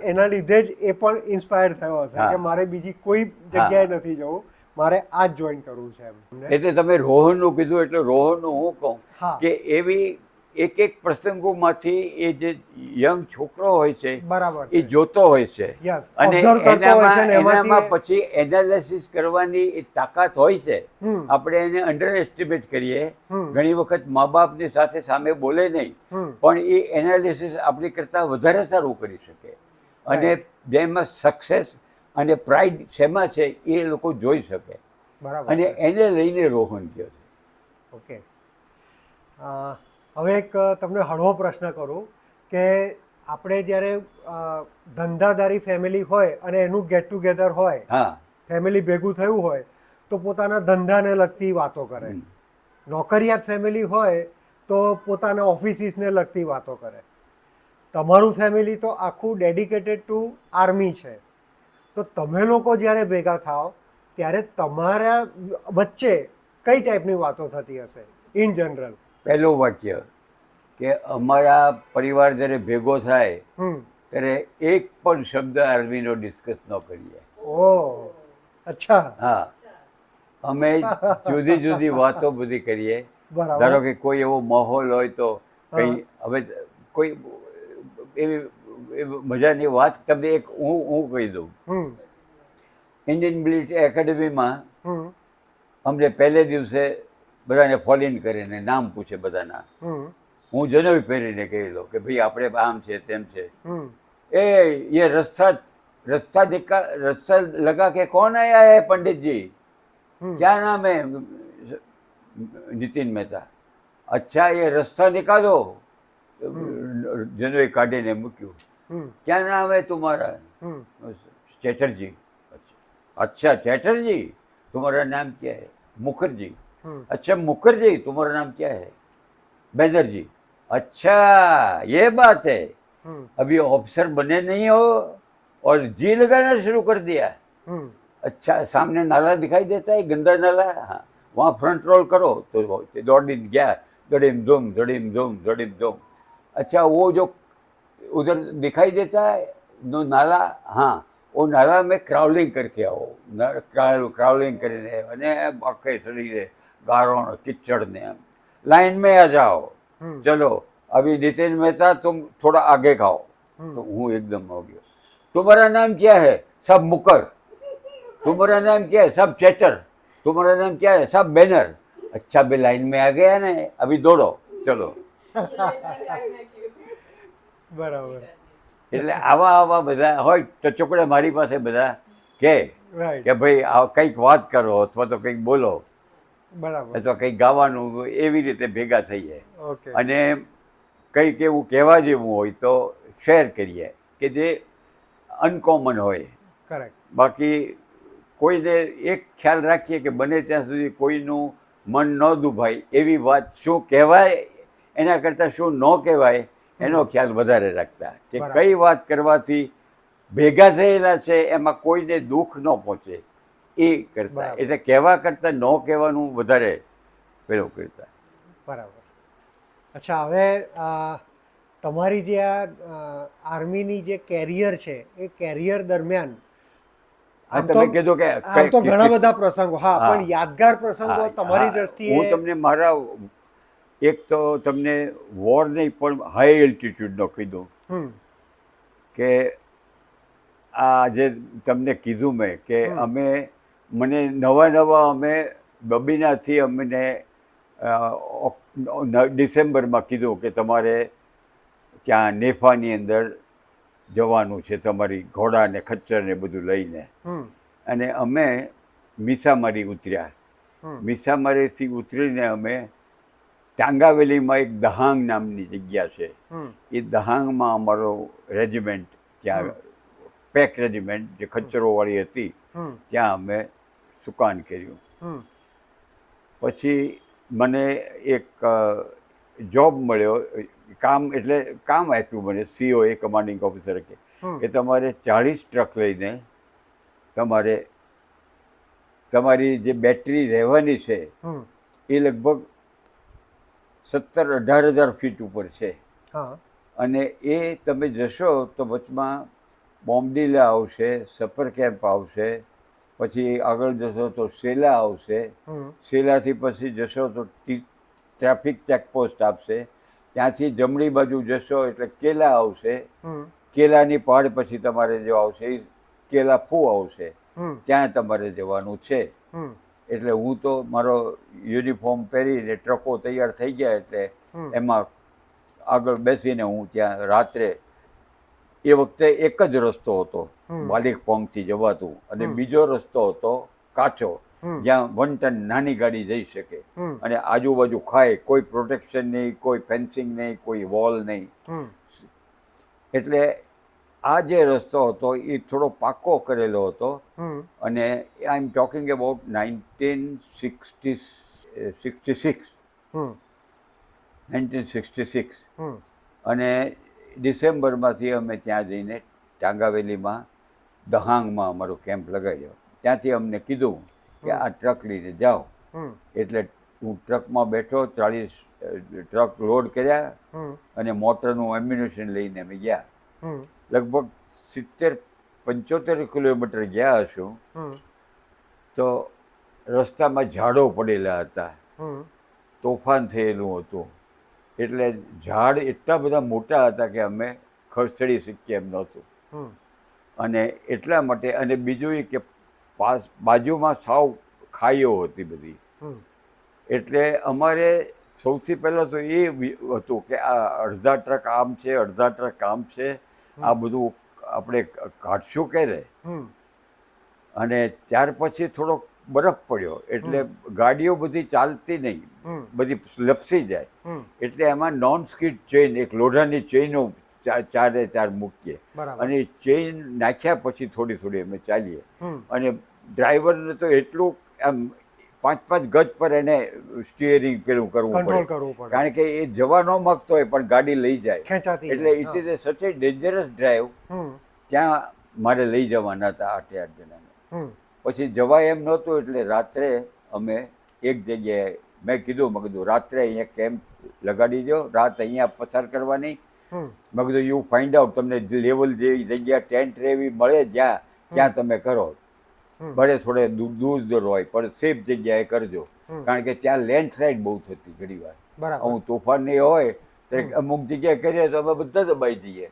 એના લીધે જ એ પણ ઇન્સ્પાયર થયો હશે કે મારે બીજી કોઈ જગ્યાએ નથી જવું, મારે આ જ જોઈન કરવું છે. એટલે તમે રોહનનું કીધું એટલે રોહનનું હું કહું કે એવી એક પ્રસંગોમાંથી એ જે યંગ છોકરો હોય છે બરાબર એ જોતો હોય છે અને એનામાં પછી એનાલિસિસ કરવાની એ તાકાત હોય છે. આપણે એને અંડર એસ્ટિમેટ કરીએ. ઘણી વખત મા બાપની સાથે સામે બોલે નહીં, પણ એ એનાલિસિસ આપણી કરતાં વધારે સારું કરી શકે. અને જેમાં સક્સેસ અને પ્રાઇડ શેમાં છે એ લોકો જોઈ શકે. અને એને લઈને રોહન કહ્યો છે. ઓકે. હવે એક તમને હળવો પ્રશ્ન કરું કે આપણે જ્યારે ધંધાદારી ફેમિલી હોય અને એનું ગેટ ટુગેધર હોય, ફેમિલી ભેગું થયું હોય તો પોતાના ધંધાને લગતી વાતો કરે. નોકરિયાત ફેમિલી હોય તો પોતાના ઓફિસીસને લગતી વાતો કરે. તમારું ફેમિલી તો આખું ડેડિકેટેડ ટુ આર્મી છે. તો તમે લોકો જ્યારે ભેગા થાવ ત્યારે તમારા વચ્ચે કઈ ટાઈપની વાતો થતી હશે ઇન જનરલ? પહેલું વાક્ય કે અમારા પરિવાર જ્યારે ભેગો થાય ત્યારે એક પણ શબ્દ આર્મીનો ડિસ્કસ ન કરીએ. ઓહ, અચ્છા. હા, અમે જુદી જુદી વાતો બધી કરીએ. ધારો કે કોઈ એવો માહોલ હોય તો કંઈ, હવે કોઈ એવી મજાની વાત તમને એક હું કહી દઉં. ઇન્ડિયન મિલિટરી એકેડેમીમાં અમને પહેલે દિવસે બધાને ફોલ ઇન કરીને નામ પૂછે બધાના. હું જનોઈ પહેરીને કહેલો કે ભાઈ આપણે આમ છે તેમ છે. એ રસ્તા લગા કે કોણ આયા હે पंडित जी? क्या नाम है? नितिन मेहता. अच्छा ये रास्ता निकालो. जनोई काढ़ीને મૂક્યું. क्या नाम है तुम्हारा? चैटर्जी. अच्छा चैटर्जी, तुम्हारा नाम क्या है? मुखर्जी. अच्छा मुखर्जी, तुम्हारा नाम क्या है? बैनर्जी. अच्छा ये बात है, अभी ऑफिसर बने नहीं हो और जी लगाना शुरू कर दिया. अच्छा सामने नाला दिखाई देता है, गंदा नाला, हाँ वहाँ फ्रंट रोल करो. तो दौड़ी गया, दौड़ीम धूम दौड़ीम धूम दौड़ीम धूम. अच्छा वो जो उधर दिखाई देता है नो नाला, हाँ वो नाला में क्राउलिंग करके आओ. क्राउलिंग કરીને અને આખે શરીરે ગારો કિચડ ને लाइन में आ जाओ. चलो अभी नितिन मेहता तुम थोड़ा आगे खाओ. तो हूँ एकदम हो गया. तुम्हारा नाम क्या है? सब मुकर. तुम्हारा नाम क्या है? सब चैटर. तुम्हारा नाम क्या है? सब बैनर. अच्छा भी लाइन में आ गया ना, अभी दौड़ो चलो. બરાબર. એટલે આવા બધા હોય તો ચોકડે મારી પાસે બધા કે ભાઈ કંઈક વાત કરો અથવા તો કંઈક બોલો અથવા કંઈક ગાવાનું, એવી રીતે ભેગા થઈએ. અને કંઈક એવું કહેવા જેવું હોય તો શેર કરીએ કે જે અનકોમન હોય. બાકી કોઈને એક ખ્યાલ રાખીએ કે બને ત્યાં સુધી કોઈનું મન ન દુભાય એવી વાત શું કહેવાય એના કરતાં શું ન કહેવાય એનો ખ્યાલ વધારે રાખતા કે બરાબર. કઈ વાત કરવાથી ભેગા થયેલા છે એમાં કોઈને દુઃખ ન પહોંચે એ કરતા. બરાબર. એટલે કહેવા કરતાં ન કહેવાનું વધારે પેલું કરતા. બરાબર. અચ્છા, હવે તમારી જે આ આર્મીની જે કેરિયર છે એ કેરિયર દરમિયાન હા, આમ તમે તો- કીધું કે આમ તો ઘણા બધા પ્રસંગો, હા, હા. પણ યાદગાર પ્રસંગો હા, તમારી હા. દ્રષ્ટિએ હું તમને મારા એક તો તમને વોર નહીં પણ હાઈ એલ્ટિટ્યૂડનો કીધું હમ કે આ જે તમને કીધું મેં કે અમે મને નવા અમે બબીનાથી અમને ડિસેમ્બરમાં કીધું કે તમારે ત્યાં નેફાની અંદર જવાનું છે તમારી ઘોડા ને ખચ્ચર ને બધું લઈને. અને અમે મીસામારી ઉતર્યા. મીસામારીથી ઉતરીને અમે ટાંગાવેલીમાં એક દહાંગ નામની જગ્યા છે એ દહાંગમાં અમારો રેજિમેન્ટ ત્યાં પેક રેજિમેન્ટ જે ખચ્ચરોવાળી હતી ત્યાં અમે સુકાન કર્યું. પછી મને એક જોબ મળ્યો, કામ એટલે કામ આપ્યું મને સીઓ એ કમાન્ડિંગ ઓફિસર કે તમારે 40 ટ્રક લઈને તમારે તમારી જે બેટરી રહેવાની છે એ લગભગ 17-18 હજાર ફીટ ઉપર છે. અને એ તમે જશો તો વચમાં બોમ્બડીલા આવશે, સફર કેમ્પ આવશે, પછી આગળ જશો તો સેલા આવશે, સેલાથી પછી જશો તો ટ્રાફિક ચેકપોસ્ટ આપશે, ત્યાંથી જમણી બાજુ જશો એટલે કેલા આવશે, કેલાની પહાડ પછી તમારે જો આવશે એ કેલા ફૂ આવશે, ત્યાં તમારે જવાનું છે. એટલે હું તો મારો યુનિફોર્મ પહેરીને ટ્રકો તૈયાર થઈ ગયા એટલે એમાં આગળ બેસીને હું ત્યાં રાત્રે, એ વખતે એક જ રસ્તો હતો વાલીખપોંગથી જવાતું અને બીજો રસ્તો હતો કાચો જ્યાં 1 ટન નાની ગાડી જઈ શકે અને આજુબાજુ ખાય, કોઈ પ્રોટેક્શન નહીં, કોઈ ફેન્સિંગ નહીં, કોઈ વોલ નહીં. એટલે આ જે રસ્તો હતો એ થોડો પાક્કો કરેલો હતો અને આઈ એમ ટોકિંગ અબાઉટ 1966. અને ડિસેમ્બરમાંથી અમે ત્યાં જઈને ટાંગાવેલીમાં દહાંગમાં અમારો કેમ્પ લગાડ્યો. ત્યાંથી અમને કીધું કે આ ટ્રક લઈને જાઓ. એટલે હું ટ્રકમાં બેઠો, 40 ટ્રક લોડ કર્યા અને મોટરનું એમ્યુનેશન લઈને અમે ગયા. લગભગ 70-75 કિલોમીટર ગયા હશું તો રસ્તામાં ઝાડો પડેલા હતા, તોફાન થયેલું હતું. એટલે ઝાડ એટલા બધા મોટા હતા કે અમે ખસેડી શકીએ એમ નહોતું. અને એટલા માટે, અને બીજું એ કે બાજુમાં સાવ ખાઈઓ હતી બધી. એટલે અમારે સૌથી પહેલાં તો એ હતું કે આ અડધા ટ્રક આમ છે, અડધા ટ્રક આમ છે, આ બધું આપણે કાઢશું ક્યારે. અને ત્યાર પછી થોડોક બરફ પડ્યો એટલે ગાડીઓ બધી ચાલતી નહીં, બધી લપસી જાય. એટલે એમાં નોન સ્કીડ ચેઇન, એક લોઢાની ચેઇનો 4 મૂકીએ અને ચેઇન નાખ્યા પછી થોડી થોડી અમે ચાલીએ. અને ડ્રાઈવરને તો એટલું આમ 5-5 ગજ પર એને સ્ટીયરિંગ પેલું કરવું પડે, કારણ કે એ જવા ન માગતો હોય પણ ગાડી લઈ જાય. એટલે ઇટ ઇઝ એ સચ એ ડેન્જરસ ડ્રાઈવ. ત્યાં મારે લઈ જવાના હતા 8 જણાને. પછી જવાય એમ નહોતું એટલે રાત્રે અમે એક જગ્યાએ મેં કીધું રાત્રે અહીંયા કેમ્પ લગાડી દો, રાત અહીંયા પસાર કરવાની. મેં કીધું યુ ફાઇન્ડ આઉટ, તમને લેવલ જેવી જગ્યા ટેન્ટ રેવી મળે ત્યાં તમે કરો. ભલે થોડે દૂર હોય પણ સેફ જગ્યાએ કરજો, કારણ કે ત્યાં લેન્ડસ્લાઇડ બહુ થતી ઘણી વાર. અમુક તોફાન નહીં હોય તો અમુક જગ્યાએ કરીએ તો અમે બધા દબાઈ જઈએ.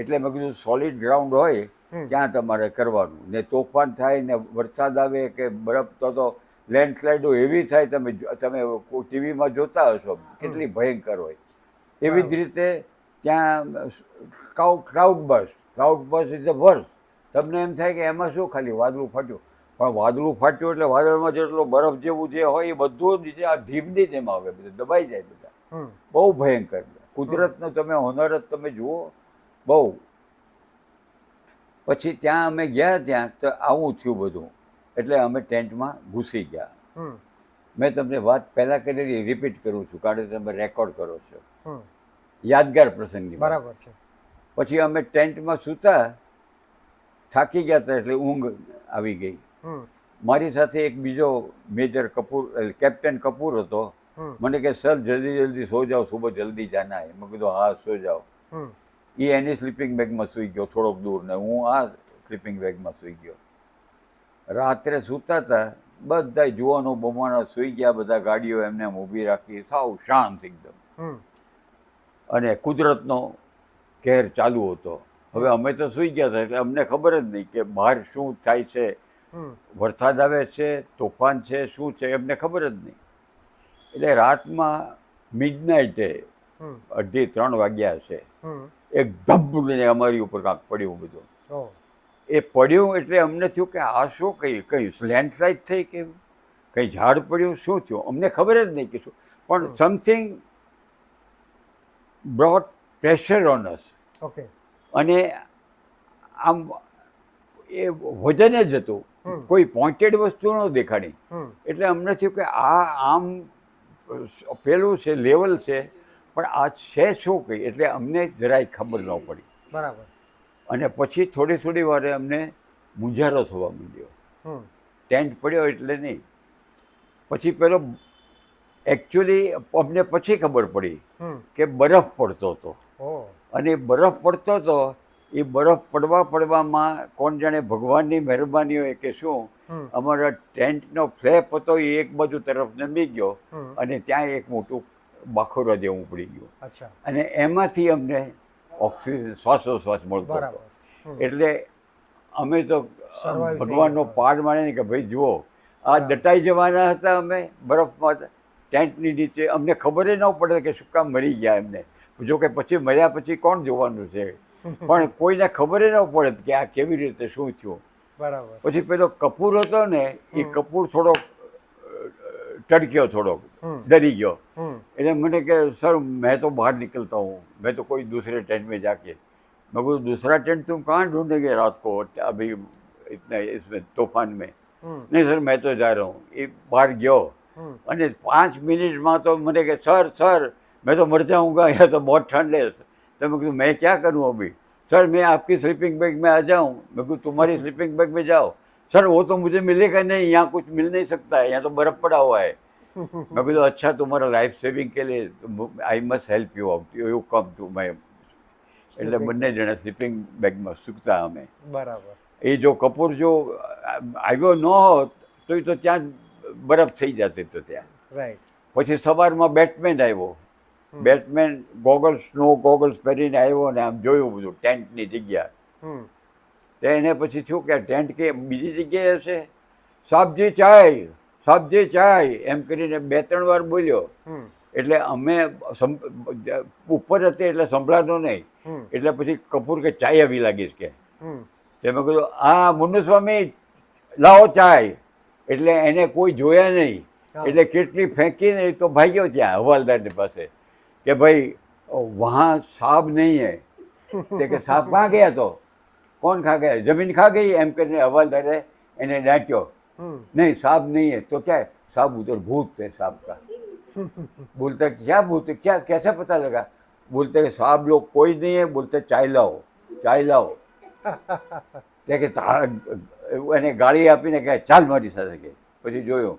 એટલે મેં કીધું સોલિડ ગ્રાઉન્ડ હોય ત્યાં તમારે કરવાનું. ને તોફાન થાય ને વરસાદ આવે કે બરફ, તો લેન્ડસ્લાઇડો એવી થાય, તમે ટીવીમાં જોતા હશો કેટલી ભયંકર હોય. એવી જ રીતે ત્યાં cloud burst is the worst. તમને એમ થાય કે એમાં શું ખાલી વાદળું ફાટ્યું, પણ વાદળું ફાટ્યું એટલે વાદળમાં જેટલો બરફ જેવું જે હોય એ બધું નીચે આ ઢીમની જેમ આવે, બધું દબાઈ જાય બધા. બહુ ભયંકર. કુદરતનો તમે હોનર જ તમે જુઓ, બહુ. પછી ત્યાં અમે ગયા ત્યાં તો આવું થયું બધું એટલે અમે ટેન્ટમાં ઘૂસી ગયા. હમ મેં તમને વાત પહેલાં કરેલી રિપીટ કરું છું, કારણ કે તમે રેકોર્ડ કરો છો. હમ યાદગાર પ્રસંગની વાત. બરાબર છે. પછી અમે ટેન્ટમાં સૂતા, થાકી ગયા હતા એટલે ઊંઘ આવી ગઈ. હમ મારી સાથે એક બીજો મેજર કપૂર, કેપ્ટન કપૂર હતો. હમ મને કે સર જલ્દી જલ્દી સો જાઓ, સુબહ જલ્દી જાના હે. મેં કીધું હા સો જાઓ. હમ એ એની સ્લીપિંગ બેગમાં સૂઈ ગયો થોડોક દૂર, ને હું આ સ્લીપિંગ બેગમાં સૂઈ ગયો. રાત્રે સૂતા હતા, બધા જુવાનો બમાનો સૂઈ ગયા, બધા ગાડીઓ એમને ઊભી રાખી, સાવ શાંત એકદમ. હમ અને કુદરતનો કહેર ચાલુ હતો. હવે અમે તો સૂઈ ગયા હતા એટલે અમને ખબર જ નહીં કે બહાર શું થાય છે, હમ વરસાદ આવે છે, તોફાન છે, શું છે, એમને ખબર જ નહીં. એટલે રાતમાં મિડનાઇટે હમ 2:30-3 વાગ્યા હશે, હમ એક ધબ લઈને અમારી ઉપર કાંક પડ્યું બધું. ઓહ એ પડ્યું એટલે અમને થયું કે આ શું, કઈ લેન્ડસ્લાઇડ થઈ કે કંઈ ઝાડ પડ્યું, શું થયું, અમને ખબર જ નહીં કે શું. પણ something brought pressure on us. Okay. અને આમ એ વજન જ હતું, કોઈ પોઇન્ટેડ વસ્તુ ન દેખાડી. હમ એટલે અમને થયું કે આ આમ પેલું છે, લેવલ છે, પણ આ છે શું કંઈ, એટલે અમને જરાય ખબર ન પડી. બરાબર. અને પછી થોડી વારે અમને મૂંઝારો થવા માંડ્યો. હમ ટેન્ટ પડ્યો એટલે નહીં, પછી પેલો એકચ્યુઅલી અમને પછી ખબર પડી હમ કે બરફ પડતો હતો. ઓહ અને એ બરફ પડતો હતો, એ બરફ પડવામાં કોણ જાણે ભગવાનની મહેરબાની હોય કે શું, હમ અમારા ટેન્ટનો ફ્લેપ હતો એ એક બાજુ તરફ નમી ગયો, હમ અને ત્યાં એક મોટું બાખોરા જેવું પડી ગયું. અચ્છા. અને એમાંથી અમને ઓક્સિજન શ્વાસોશ્વાસ મળતો હતો. બરાબર. હમ એટલે અમે તો Survive થઈ ભગવાનનો ગયા. પાડ માને ને કે ભાઈ જુઓ, આ દટાઈ જવાના હતા અમે બરફમાં ટેન્ટની નીચે. અમને ખબર ન પડે કે શું કામ મરી ગયા એમને. જો કે પછી મર્યા પછી કોણ જોવાનું છે, પણ કોઈને ખબર ન પડે કે આ કેવી રીતે શું થયું. બરાબર. પછી પેલો કપૂર હતો ને, એ કપૂર થોડોક ટડક્યો, થોડોક હમ ડરી ગયો. હમ એટલે મને કે સર मैं तो बाहर निकलता हूँ, मैं तो कोई दूसरे टेंट में जाके. मैं बोला दूसरा टेंट तुम कहाँ ढूंढेंगे रात को अभी इतना इसमें तूफान में. હમ नहीं सर मैं तो जा रहा हूँ. એ બહાર ગયો હમ અને 5 મિનિટમાં તો મને કે सर मैं तो मर जाऊंगा, यहाँ तो बहुत ठंड है. तो मैं मैं क्या करूँ अभी. सर मैं आपकी स्लीपिंग बैग में आ जाऊँ. मैं कहूँ तुम्हारी स्लीपिंग बैग में जाओ. सर वो तो मुझे मिलेगा नहीं, यहाँ कुछ मिल नहीं सकता है, यहाँ तो बर्फ पड़ा हुआ है. मैं बोला अच्छा तुम्हारा लाइफ सेविंग के लिए I must help you out, you come to my. એટલે બંને જણા સ્લીપિંગ બેગમાં સૂકતા અમે. બરાબર. એ જો કપૂર જો આવ્યો ન હોત તો એ તો ત્યાં બરફ થઈ જતી તો ત્યાં. રાઈટ. પછી સવારમાં બેટમેન આવ્યો. બેટમેન ગોગલ્સ, સ્નો ગોગલ્સ પહેરીને આવ્યો ને આમ જોયું બધું ટેન્ટની જગ્યા. હમ તો એને પછી થયું કે ટેન્ટ કે બીજી જગ્યાએ હશે. સાબજી ચાય, સાબજી ચાય એમ કરીને 2-3 વાર બોલ્યો. હમ એટલે અમે ઉપર હતી એટલે સંભળાતો નહીં. હમ એટલે પછી કપૂર કે ચાય આવી લાગીશ કે. હમ તે મેં કીધું હા મુન્નુસ્વામી લાવો ચાય. એટલે એને કોઈ જોયા નહીં, એટલે કેટલી ફેંકીને એ તો ભાગ્યો ત્યાં હવાલદારની પાસે કે ભાઈ વહાં સાબ નહીં હે. તે કે સાબ કहाँ ગયા? તો कौन खा गया? जमीन खा गई एम કરીને हवालदारे એને डांट्यो. नहीं साहब नहीं है. तो क्या है? साहब उधर भूत है साहब का. बोलता क्या भूत है, क्या कैसे पता लगा? बोलते कि साहब लोग कोई नहीं है. बोलते चाय लाओ, चाय लाओ. તે કે એને ગાળી આપીને કહે ચાલ મારી સાથે કે. પછી જોયું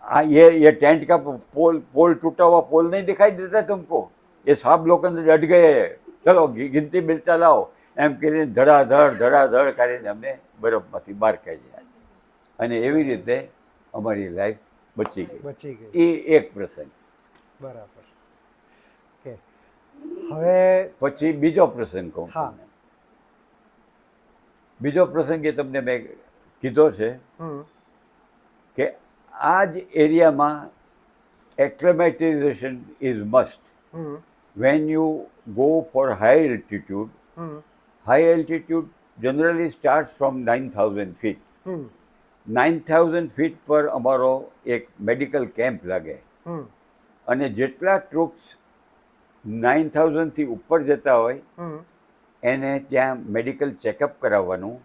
हाँ ये टेंट का पोल टूटा हुआ पोल नहीं दिखाई देता तुमको, ये साहब लोग अंदर डट गए हैं, चलो गिनती मिलता लाओ એમ કરીને ધડાધડ કરીને અમને બરફમાંથી બહાર કાઢ્યા. અને એવી રીતે અમારી લાઈફ બચી બચી ગઈ. એ એક પ્રસંગ. બરાબર. ઓકે. હવે પછી બીજો પ્રસંગ કહું હા. તમને. બીજો પ્રસંગ એ તમને મેં કીધો છે કે આ જ એરિયામાં acclimatisation is must. When you go for high altitude. High altitude generally starts from 9,000 feet. 9,000 feet પર અમારો એક મેડિકલ કેમ્પ લાગે. અને જેટલા ટ્રુપ્સ 9,000 થી ઉપર જતા હોય એને ત્યાં મેડિકલ ચેકઅપ કરાવવાનું,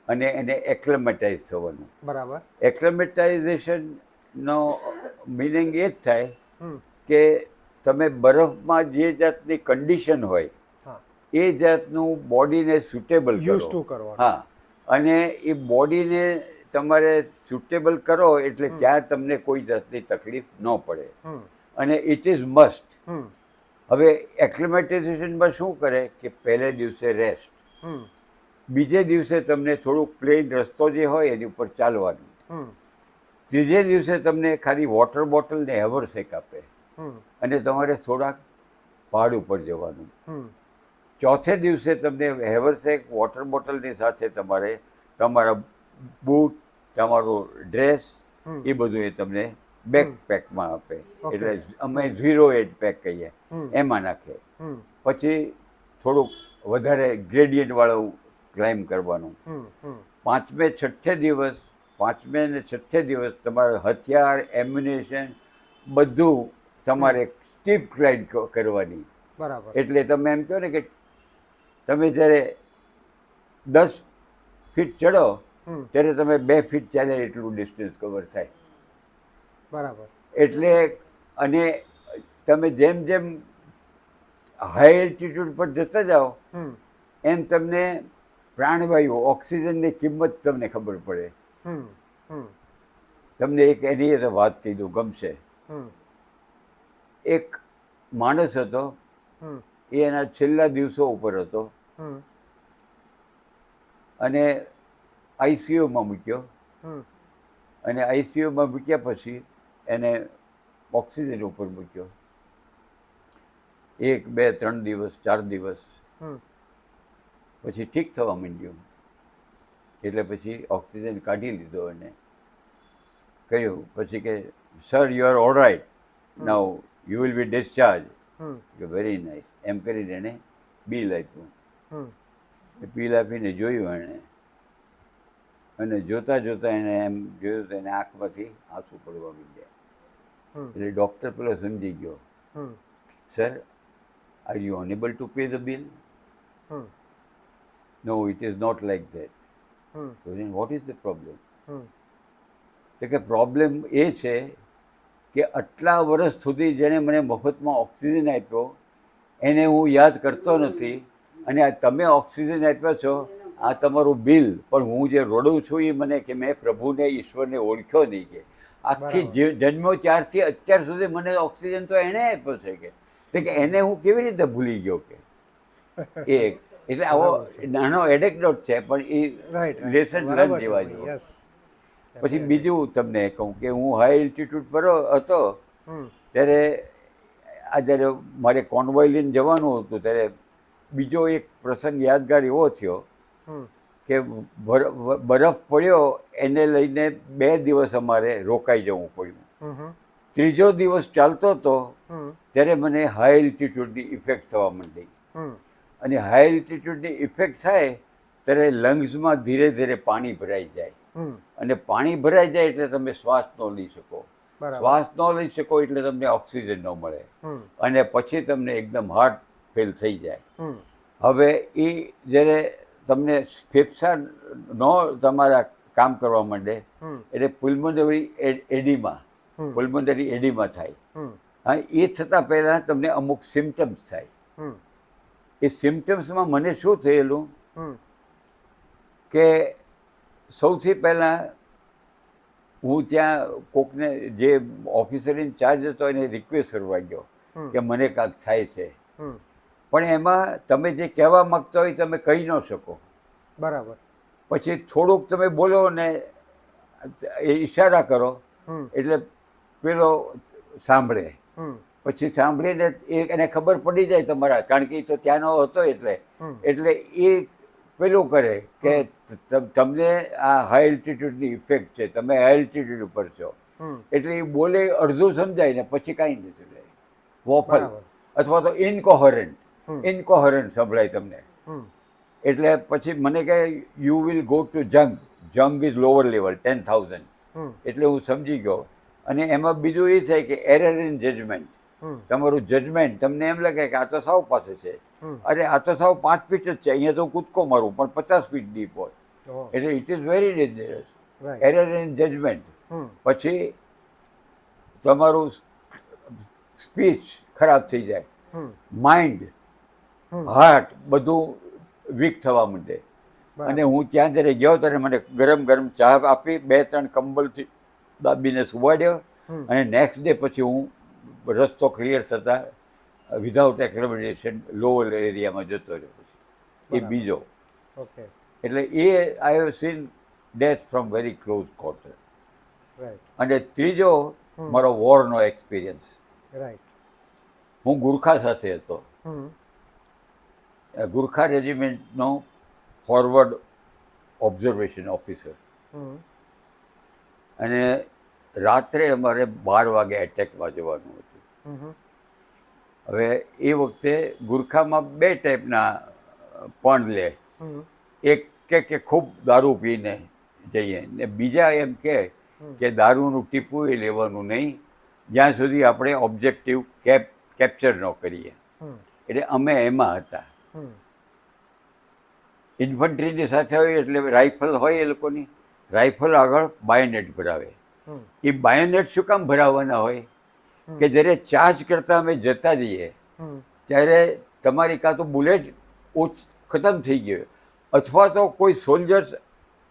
અને એને એક્લેમેટાઇઝ થવાનું. બરાબર. એક્લેમેટાઇઝેશનનો મિનિંગ એ જ થાય હમ. કે તમે બરફમાં જે જાતની કન્ડિશન હોય હા. એ જાતનું બોડીને સુટેબલ યુઝ કરો. ટુ કરવાનું. હા, અને એ બોડીને તમારે સુટેબલ કરો એટલે ત્યાં તમને કોઈ જાતની તકલીફ ન પડે. અને ઇટ ઇઝ મસ્ટ. હવે એક્લેમેટાઇઝેશનમાં શું કરે કે પહેલે દિવસે રેસ્ટ, બીજે દિવસે તમને થોડુંક પ્લેન રસ્તો જે હોય એની ઉપર ચાલવાનું, ત્રીજે દિવસે તમને ખાલી વોટર બોટલ ને હેવર શેક આપે અને તમારે થોડાક પહાડ ઉપર જવાનું. ચોથે દિવસે તમને હેવર શેક વોટર બોટલની સાથે તમારે તમારા બૂટ, તમારો ડ્રેસ એ બધું એ તમને બેકપેકમાં આપે. એટલે અમે 0-8 પેક કહીએ એમાં નાખે. પછી થોડુંક વધારે ગ્રેડિયન્ટવાળું ક્લાઇમ્બ કરવાનું. પાંચમે ને છઠ્ઠે દિવસ તમારે હથિયાર, એમ્યુનેશન બધું તમારે સ્ટીપ ક્લાઇમ્બ કરવાની. બરાબર. એટલે તમે એમ કહો ને કે તમે જ્યારે 10 ફીટ ચડો ત્યારે તમે 2 ફીટ ચાલે એટલું ડિસ્ટન્સ કવર થાય. બરાબર. એટલે અને તમે જેમ જેમ હાઈ એલ્ટિટ્યૂડ પર જતા જાઓ એમ તમને પ્રાણવાયુ, ઓક્સિજનની કિંમત તમને ખબર પડે. તમને એક એની વાત કહી દઉં, ગમશે. એક માણસ હતો, એ એના છેલ્લા દિવસો ઉપર હતો અને આઈસીયુમાં મૂક્યો. અને આઈસીયુમાં મૂક્યા પછી એને ઓક્સિજન ઉપર મૂક્યો. 1, 2, 3 દિવસ, 4 દિવસ પછી ઠીક થવા માંડ્યું. એટલે પછી ઓક્સિજન કાઢી લીધો અને કહ્યું પછી કે sir you are all right, now you will be discharge. Very nice એમ કરીને એને બિલ આપ્યું. બિલ આપીને જોયું એણે, અને જોતા જોતા એને એમ જોયું તો એને આંખમાંથી આંસુ પડવા માંડ્યા. એટલે ડૉક્ટર પેલો સમજી ગયો, sir are you unable to pay the bill? No, it is not like that. What is the problem? તો કે પ્રોબ્લેમ એ છે કે આટલા વર્ષ સુધી જેણે મને મફતમાં ઓક્સિજન આપ્યો એને હું યાદ કરતો નથી, અને તમે ઓક્સિજન આપ્યો છો, આ તમારું બિલ, પણ હું જે રડું છું એ મને કે મેં પ્રભુને, ઈશ્વરને ઓળખ્યો નહીં. કે આખી જન્મો ત્યારથી અત્યાર સુધી મને ઓક્સિજન તો એણે આપ્યો છે કે એને હું કેવી રીતે ભૂલી ગયો કે એ. એટલે આવો નાનો એનેક્ડોટ છે, પણ એ લેસન લર્ન જેવા જેવો. પછી બીજું તમને કહું કે હું હાઈ એલ્ટિટ્યૂડ પર હતો ત્યારે આ જ્યારે મારે કોન્વોય લઈને જવાનું હતું ત્યારે બીજો એક પ્રસંગ યાદગાર એવો થયો કે બરફ પડ્યો, એને લઈને 2 દિવસ અમારે રોકાઈ જવું પડ્યું. ત્રીજો દિવસ ચાલતો હતો ત્યારે મને હાઈ એલ્ટિટ્યૂડની ઇફેક્ટ થવા માંડી. અને હાઈ એલ્ટિટ્યૂડની ઇફેક્ટ થાય ત્યારે લંગ્સમાં ધીરે ધીરે પાણી ભરાઈ જાય, અને પાણી ભરાઈ જાય એટલે તમે શ્વાસ ન લઈ શકો. શ્વાસ ન લઈ શકો એટલે તમને ઓક્સિજન ન મળે, અને પછી તમને એકદમ હાર્ટ ફેલ થઈ જાય. હવે એ જ્યારે તમને ફેફસા ન તમારા કામ કરવા માંડે એટલે પુલ્મોનરી એડીમા થાય. હા, એ થતાં પહેલાં તમને અમુક સિમ્ટમ્સ થાય. એ સિમ્ટમ્સમાં મને શું થયેલું કે સૌથી પહેલાં હું ત્યાં કોકને જે ઓફિસર ઇન ચાર્જ હતો એને રિક્વેસ્ટ કરવા ગયો કે મને કાંઈક થાય છે, પણ એમાં તમે જે કહેવા માગતા હોય તમે કહી ન શકો. બરાબર. પછી થોડુંક તમે બોલો ને ઈશારા કરો એટલે પેલો સાંભળે. પછી સાંભળીને એને ખબર પડી જાય તમારા, કારણ કે એ તો ત્યાંનો હતો એટલે એ પેલું કરે કે તમને આ હાઈ એલ્ટિટ્યૂડની ઇફેક્ટ છે, તમે હાઈ એલ્ટિટ્યૂડ ઉપર છો. એટલે એ બોલે અડધું સમજાય ને પછી કાંઈ નથી રહે. વોફલ અથવા તો ઇનકોહરન્ટ સંભળાય તમને. એટલે પછી મને કહે યુ વિલ ગો ટુ જંગ ઇઝ લોઅર લેવલ 10,000. એટલે હું સમજી ગયો. અને એમાં બીજું એ થાય કે એરર ઇન જજમેન્ટ, તમારું જજમેન્ટ તમને એમ લાગે કે આ તો સાવ પાસે છે, અરે આ તો સાવ 5 ફીટ જ છે, અહીંયા તો કૂદકો મારું પણ 50 ફીટ ડીપ હોય. ઓહ, એટલે it is very dangerous. Right. Error in judgement. Hmm, પછી તમારું સ્પીચ ખરાબ થઈ જાય, હમ, માઇન્ડ, હમ, હાર્ટ બધું વીક થવા માંડે. અને બરાબર. હું ત્યાં જ્યારે ગયો ત્યારે મને ગરમ ગરમ ચા આપી, 2-3 કંબલથી દાબીને સુવાડ્યો, હમ, અને નેક્સ્ટ ડે પછી હું રસ્તો ક્લિયર થતા વિધાઉટ એક્લેમેટેશન લોઅર એરિયામાં જતો રહ્યો. પછી એ બરાબર. બીજો. ઓકે. એટલે એ I have seen death from very close quarter. Right. અને ત્રીજો હમ, મારો વોરનો એક્સપિરિયન્સ. રાઈટ. હું ગુરખા સાથે હતો. હમ, ગુરખા રેજિમેન્ટનો ફોરવર્ડ ઓબ્ઝર્વેશન ઓફિસર. હમ, અને રાત્રે અમારે 12 વાગે એટેકમાં જવાનું હતું. હમ, હવે એ વખતે ગુરખામાં 2 ટાઈપના પણ લે. હમ, એક કે ખૂબ દારૂ પીને જઈએ, ને બીજા એમ હમ, કે દારૂનું ટીપું એ લેવાનું નહીં જ્યાં સુધી આપણે ઓબ્જેક્ટિવ કેપ્ચર ન કરીએ. હમ, એટલે અમે એમાં હતા. હમ, ઇન્ફન્ટ્રીની સાથે હોય એટલે રાઇફલ હોય એ લોકોની. રાઇફલ આગળ બાયોનેટ ભરાવે. હમ, એ બાયોનેટ શું કામ ભરાવવાના હોય? હમ, કે જ્યારે ચાર્જ કરતા અમે જતા જઈએ હમ, ત્યારે તમારી કાં તો બુલેટ ખતમ થઈ ગયો, અથવા તો કોઈ સોલ્જર્સ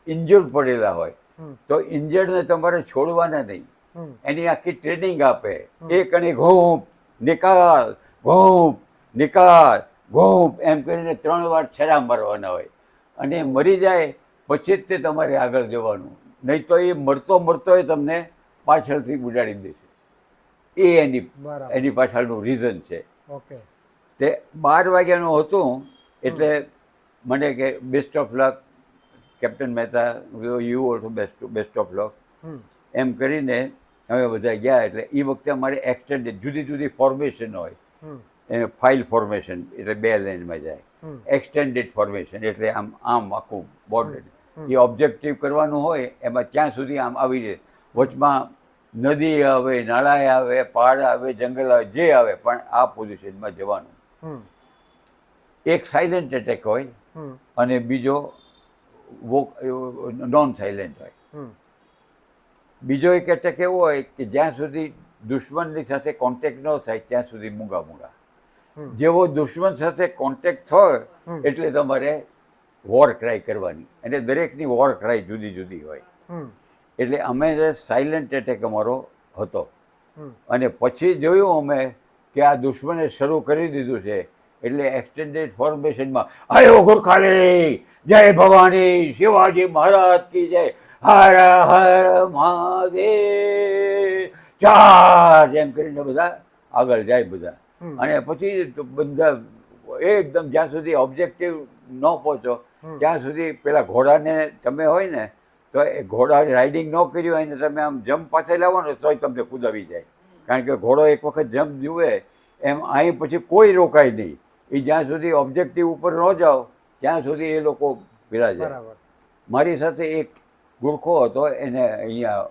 ઇન્જર્ડ પડેલા હોય, હમ, તો ઇન્જર્ડને તમારે છોડવાના નહીં. હમ, એની આખી ટ્રેનિંગ આપે. એક અને ઘૂંપ નિકાલ, ઘૂંપ નિકાલ, ઘૂંપ એમ કરીને 3 વાર છેડા મારવાના હોય. અને મરી જાય પછી જ તે તમારે આગળ જવાનું, નહીં તો એ મરતો મરતો એ તમને પાછળથી ઉડાડી દેશે. એ એની બરાબર. એની પાછળનું રીઝન છે. ઓકે. તે 12 વાગ્યાનું હતું એટલે મને કે best of luck Captain Mehta, you also best of luck hmm, એમ કરીને અમે બધા ગયા. એટલે એ વખતે અમારે એક્સટેન્ડેડ જુદી જુદી ફોર્મેશન હોય. હમ, એને ફાઇલ ફોર્મેશન એટલે 2 લાઇનમાં જાય. હમ, એક્સટેન્ડેડ ફોર્મેશન એટલે આમ આમ આખું બોર્ડર. હમ, એ ઓબ્જેક્ટિવ કરવાનું હોય એમાં ક્યાં સુધી આમ આવી જાય. વચમાં નદી આવે, નાળા આવે, પહાડ આવે, જંગલ આવે, જે આવે, પણ આ પોઝિશનમાં જવાનું. હમ, એક સાયલેન્ટ એટેક હોય હમ, અને બીજો નોન સાયલેન્ટ હોય. હમ, બીજો એક એટેક એવો હોય કે જ્યાં સુધી દુશ્મનની સાથે કોન્ટેક્ટ ન થાય ત્યાં સુધી મૂંગા મૂંગા. હમ, જેવો દુશ્મન સાથે કોન્ટેક્ટ થાય હમ, એટલે તમારે વોર ક્રાય કરવાની. અને દરેકની વોર ક્રાય જુદી જુદી હોય. હમ, એટલે અમે સાયલેન્ટ એટેક અમારો હતો. હમ, અને પછી જોયું અમે કે આ દુશ્મને શરૂ કરી દીધું છે, એટલે એક્સટેન્ડેડ ફોર્મેશનમાં આયો ગુરખાલી, જય ભવાની, શિવાજી મહારાજ કી જય, હર હર મહાદેવ, ચાર્જ એમ કરીને બધા આગળ જાય બધા. હમ, અને પછી તો બધા એકદમ જ્યાં સુધી ઓબ્જેક્ટિવ ન પહોંચો હમ, ત્યાં સુધી પેલા ઘોડાને તમે હોય ને તો એ ઘોડા રાઇડિંગ ન કર્યું હોય ને તમે આમ જમ્પ પાછળ લાવો ને તોય તમને કુદાવી જાય. કારણ કે ઘોડો એક વખત જમ્પ જુએ એમ અહીં પછી કોઈ રોકાય નહીં. એ જ્યાં સુધી ઓબ્જેક્ટિવ ઉપર ન જાઓ ત્યાં સુધી એ લોકો પેલા જાય. બરાબર. મારી સાથે એક ગુરખો હતો, એને અહીંયા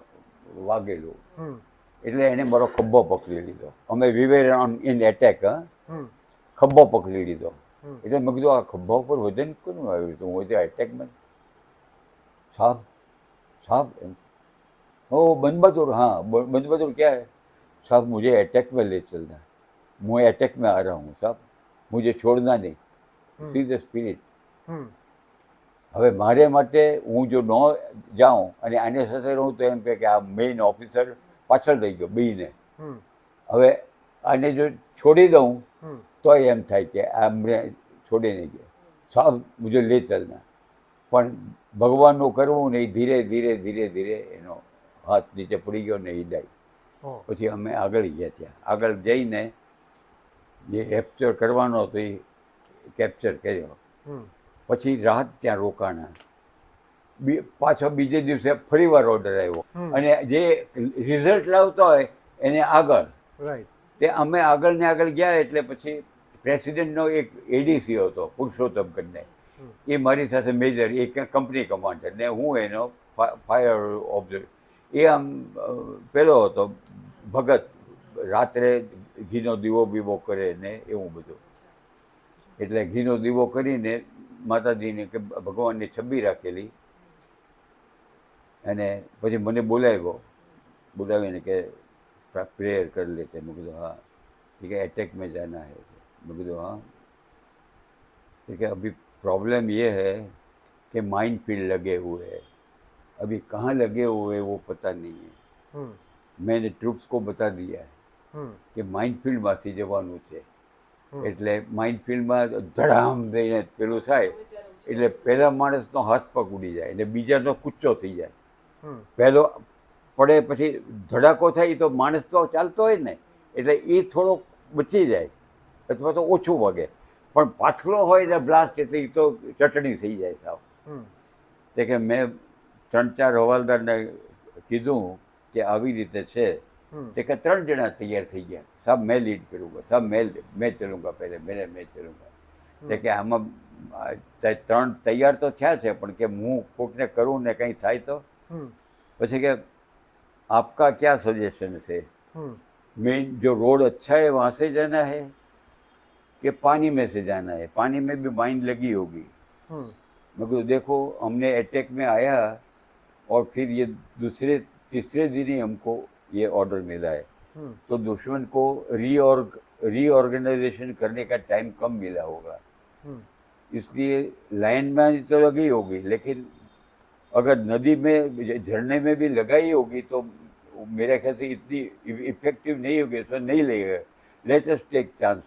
વાગેલું. હમ, એટલે એને મારો ખભો પકડી લીધો. અમે વી વેર ઓન ઇન એટેક. હમ, ખભો પકડી લીધો. હમ, એટલે મેં કીધું આ ખભા ઉપર વજન કોનું આવ્યું હતું? હું એટેકમાં સાहब साहब ओ बंद बहादुर, हाँ बंद बहादुर क्या है साहब, मुझे अटैक में ले चलना, मैं अटैक में आ रहा हूँ साहब, मुझे छोड़ना नहीं, सी द સ્પિરિટ. હમ, હવે મારે માટે હું જો ન જાઉં અને આની સાથે રહું તો એમ કે આ મેઇન ઓફિસર પાછળ રહી ગયો બીને. હમ, હવે આને જો છોડી દઉં હમ, તો એમ થાય કે આ અમને છોડી નહીં ગયો. સાહેબ મુझे લે ચલના. પણ ભગવાનનું કરવું નહીં, ધીરે ધીરે ધીરે ધીરે એનો હાથ નીચે પડી ગયો ને એ ડાઈ. ઓહ, પછી અમે આગળ ગયા. ત્યાં આગળ જઈને જે કેપ્ચર કરવાનો હતો એ કેપ્ચર કર્યો. હમ, પછી રાત ત્યાં રોકાણા. પાછો બીજે દિવસે ફરી વાર ઓર્ડર આવ્યો. હમ. અને જે રિઝલ્ટ લાવતો હોય એને આગળ. રાઈટ. તે અમે આગળ ને આગળ ગયા એટલે પછી પ્રેસિડેન્ટનો એક એડીસી હતો પુરુષોત્તમ કરીને, હમ, એ મારી સાથે મેજર, એ કંપની કમાન્ડર, ને હું એનો ફાયર ઓબ્ઝર્વ. એ આમ પેલો હતો ભગત, રાત્રે ઘીનો દીવો બીવો કરે ને એવું બધું. એટલે ઘીનો દીવો કરીને માતાજીને કે ભગવાનની છબી રાખેલી અને પછી મને બોલાવીને કે પ્રેયર कर लेते हैं। मैं कहा हाँ ठीक है, अटैक में जाना है। मैं कहा हाँ ठीक है, अभी प्रॉब्लम ये है कि माइंड फील्ड लगे हुए हैं, अभी कहाँ लगे हुए हैं वो पता नहीं है। मैंने ट्रूप्स को बता दिया है कि માઇન્ડ ફિલ્ડમાંથી જવાનું છે, એટલે માઇન્ડ ફિલ્ડમાં ધડામ દઈને પેલું થાય એટલે પહેલા માણસનો હાથ પગ ઉડી જાય એટલે બીજાનો કૂચો થઈ જાય, પહેલો પડે પછી ધડાકો થાય તો માણસ તો ચાલતો હોય ને એટલે એ થોડો બચી જાય અથવા તો ઓછું વાગે, પણ પાછલો હોય ને બ્લાસ્ટ એટલે એ તો ચટણી થઈ જાય સાવ। તે કે મેં 3-4 હવાલદારને કીધું કે આવી રીતે છે, તે કે 3 જણા તૈયાર થઈ ગયા, સાહેબ મેં લીડ કरूँगा, સાહેબ મેં ચલુંગા, પહેલે મેં ચલુંગા। તે કે આમાં 3 તૈયાર તો થયા છે પણ કે હું કોકને કરું ને કંઈ થાય તો પછી કે आपका क्या सजेशन है, मेन जो रोड अच्छा है वहाँ से जाना है कि पानी में से जाना है, पानी में भी माइंड लगी होगी। मैं कहूँ देखो हमने अटैक में आया और फिर ये तीसरे दिन ही हमको ये ऑर्डर मिला है, तो दुश्मन को रीऑर्गेनाइजेशन करने का टाइम कम मिला होगा, इसलिए लाइन में तो लगी होगी लेकिन अगर नदी में झरने में भी लगाई होगी तो मेरे ख्याल से इतनी इफेक्टिव नहीं होगी, तो नहीं लगेगा, लेट अस टेक चांस।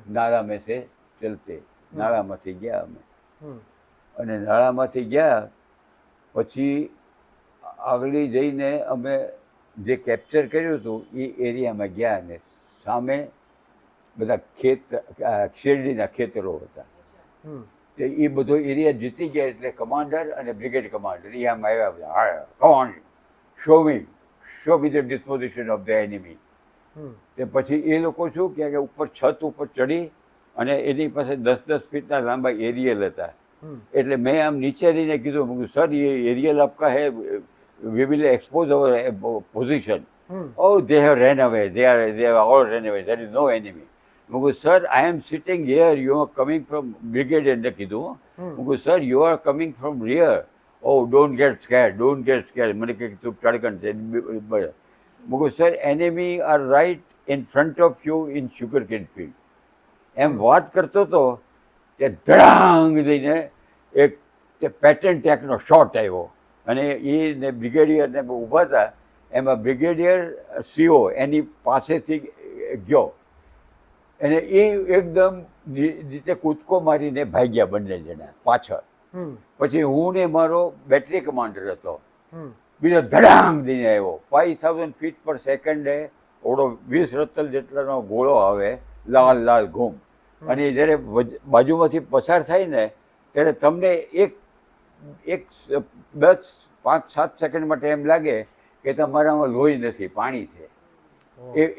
नाला में से चलते नाળામાંથી ગયા અમે અને નાળામાંથી ગયા પછી આગળ જઈને અમે જે કેપ્ચર કર્યું હતું એ એરિયામાં ગયા અને સામે બધા શેરડીના ખેતરો હતા, તે એ બધો એરિયા જીતી ગયા એટલે કમાન્ડર અને બ્રિગેડ કમાન્ડર એ આમ આવ્યા, come show me the disposition of the enemy. તે પછી એ લોકો શું કહે કે ઉપર છત ઉપર ચડી અને એની પાસે 10-10 ફીટના લાંબા એરિયલ હતા, એટલે મેં આમ નીચે રહીને કીધું સર એ એરિયલ આપકા હે, we will expose our position. Oh they have ran away, they are all રેન અવે, દેર ઇઝ નો એનિમી। मैं कहूँ sir I am sitting here, you are coming from brigadier ने कीधुं। मैं कहूँ sir you are coming from rear, oh don't get scared. मैंने कहा तू टड़कन से। मैं कहूँ sir enemy are right in front of you in sugar cane field. एम बात करतो तो તે ધડાંગ દઈને એક તે પેટર્ન ટેકનો શોટ આવ્યો અને એને બ્રિગેડિયરને ઊભા હતા, એમાં બ્રિગેડિયર સીઓ એની પાસેથી ગયો અને એ એકદમ નીચે કૂદકો મારીને ભાગ્યા બંને જણા પાછળ। પછી હું ને મારો બેટરી કમાન્ડર હતો, બીજો ધડાંગ દઈને આવ્યો, 5000 ફીટ પર સેકન્ડે ઓળો 20 રતલ જેટલાનો ગોળો આવે, લાલ ઘૂમ, અને જ્યારે બાજુમાંથી પસાર થાય ને ત્યારે તમને એક 10-5-7 સેકન્ડ માટે એમ લાગે કે તમારામાં લોહી નથી, પાણી છે,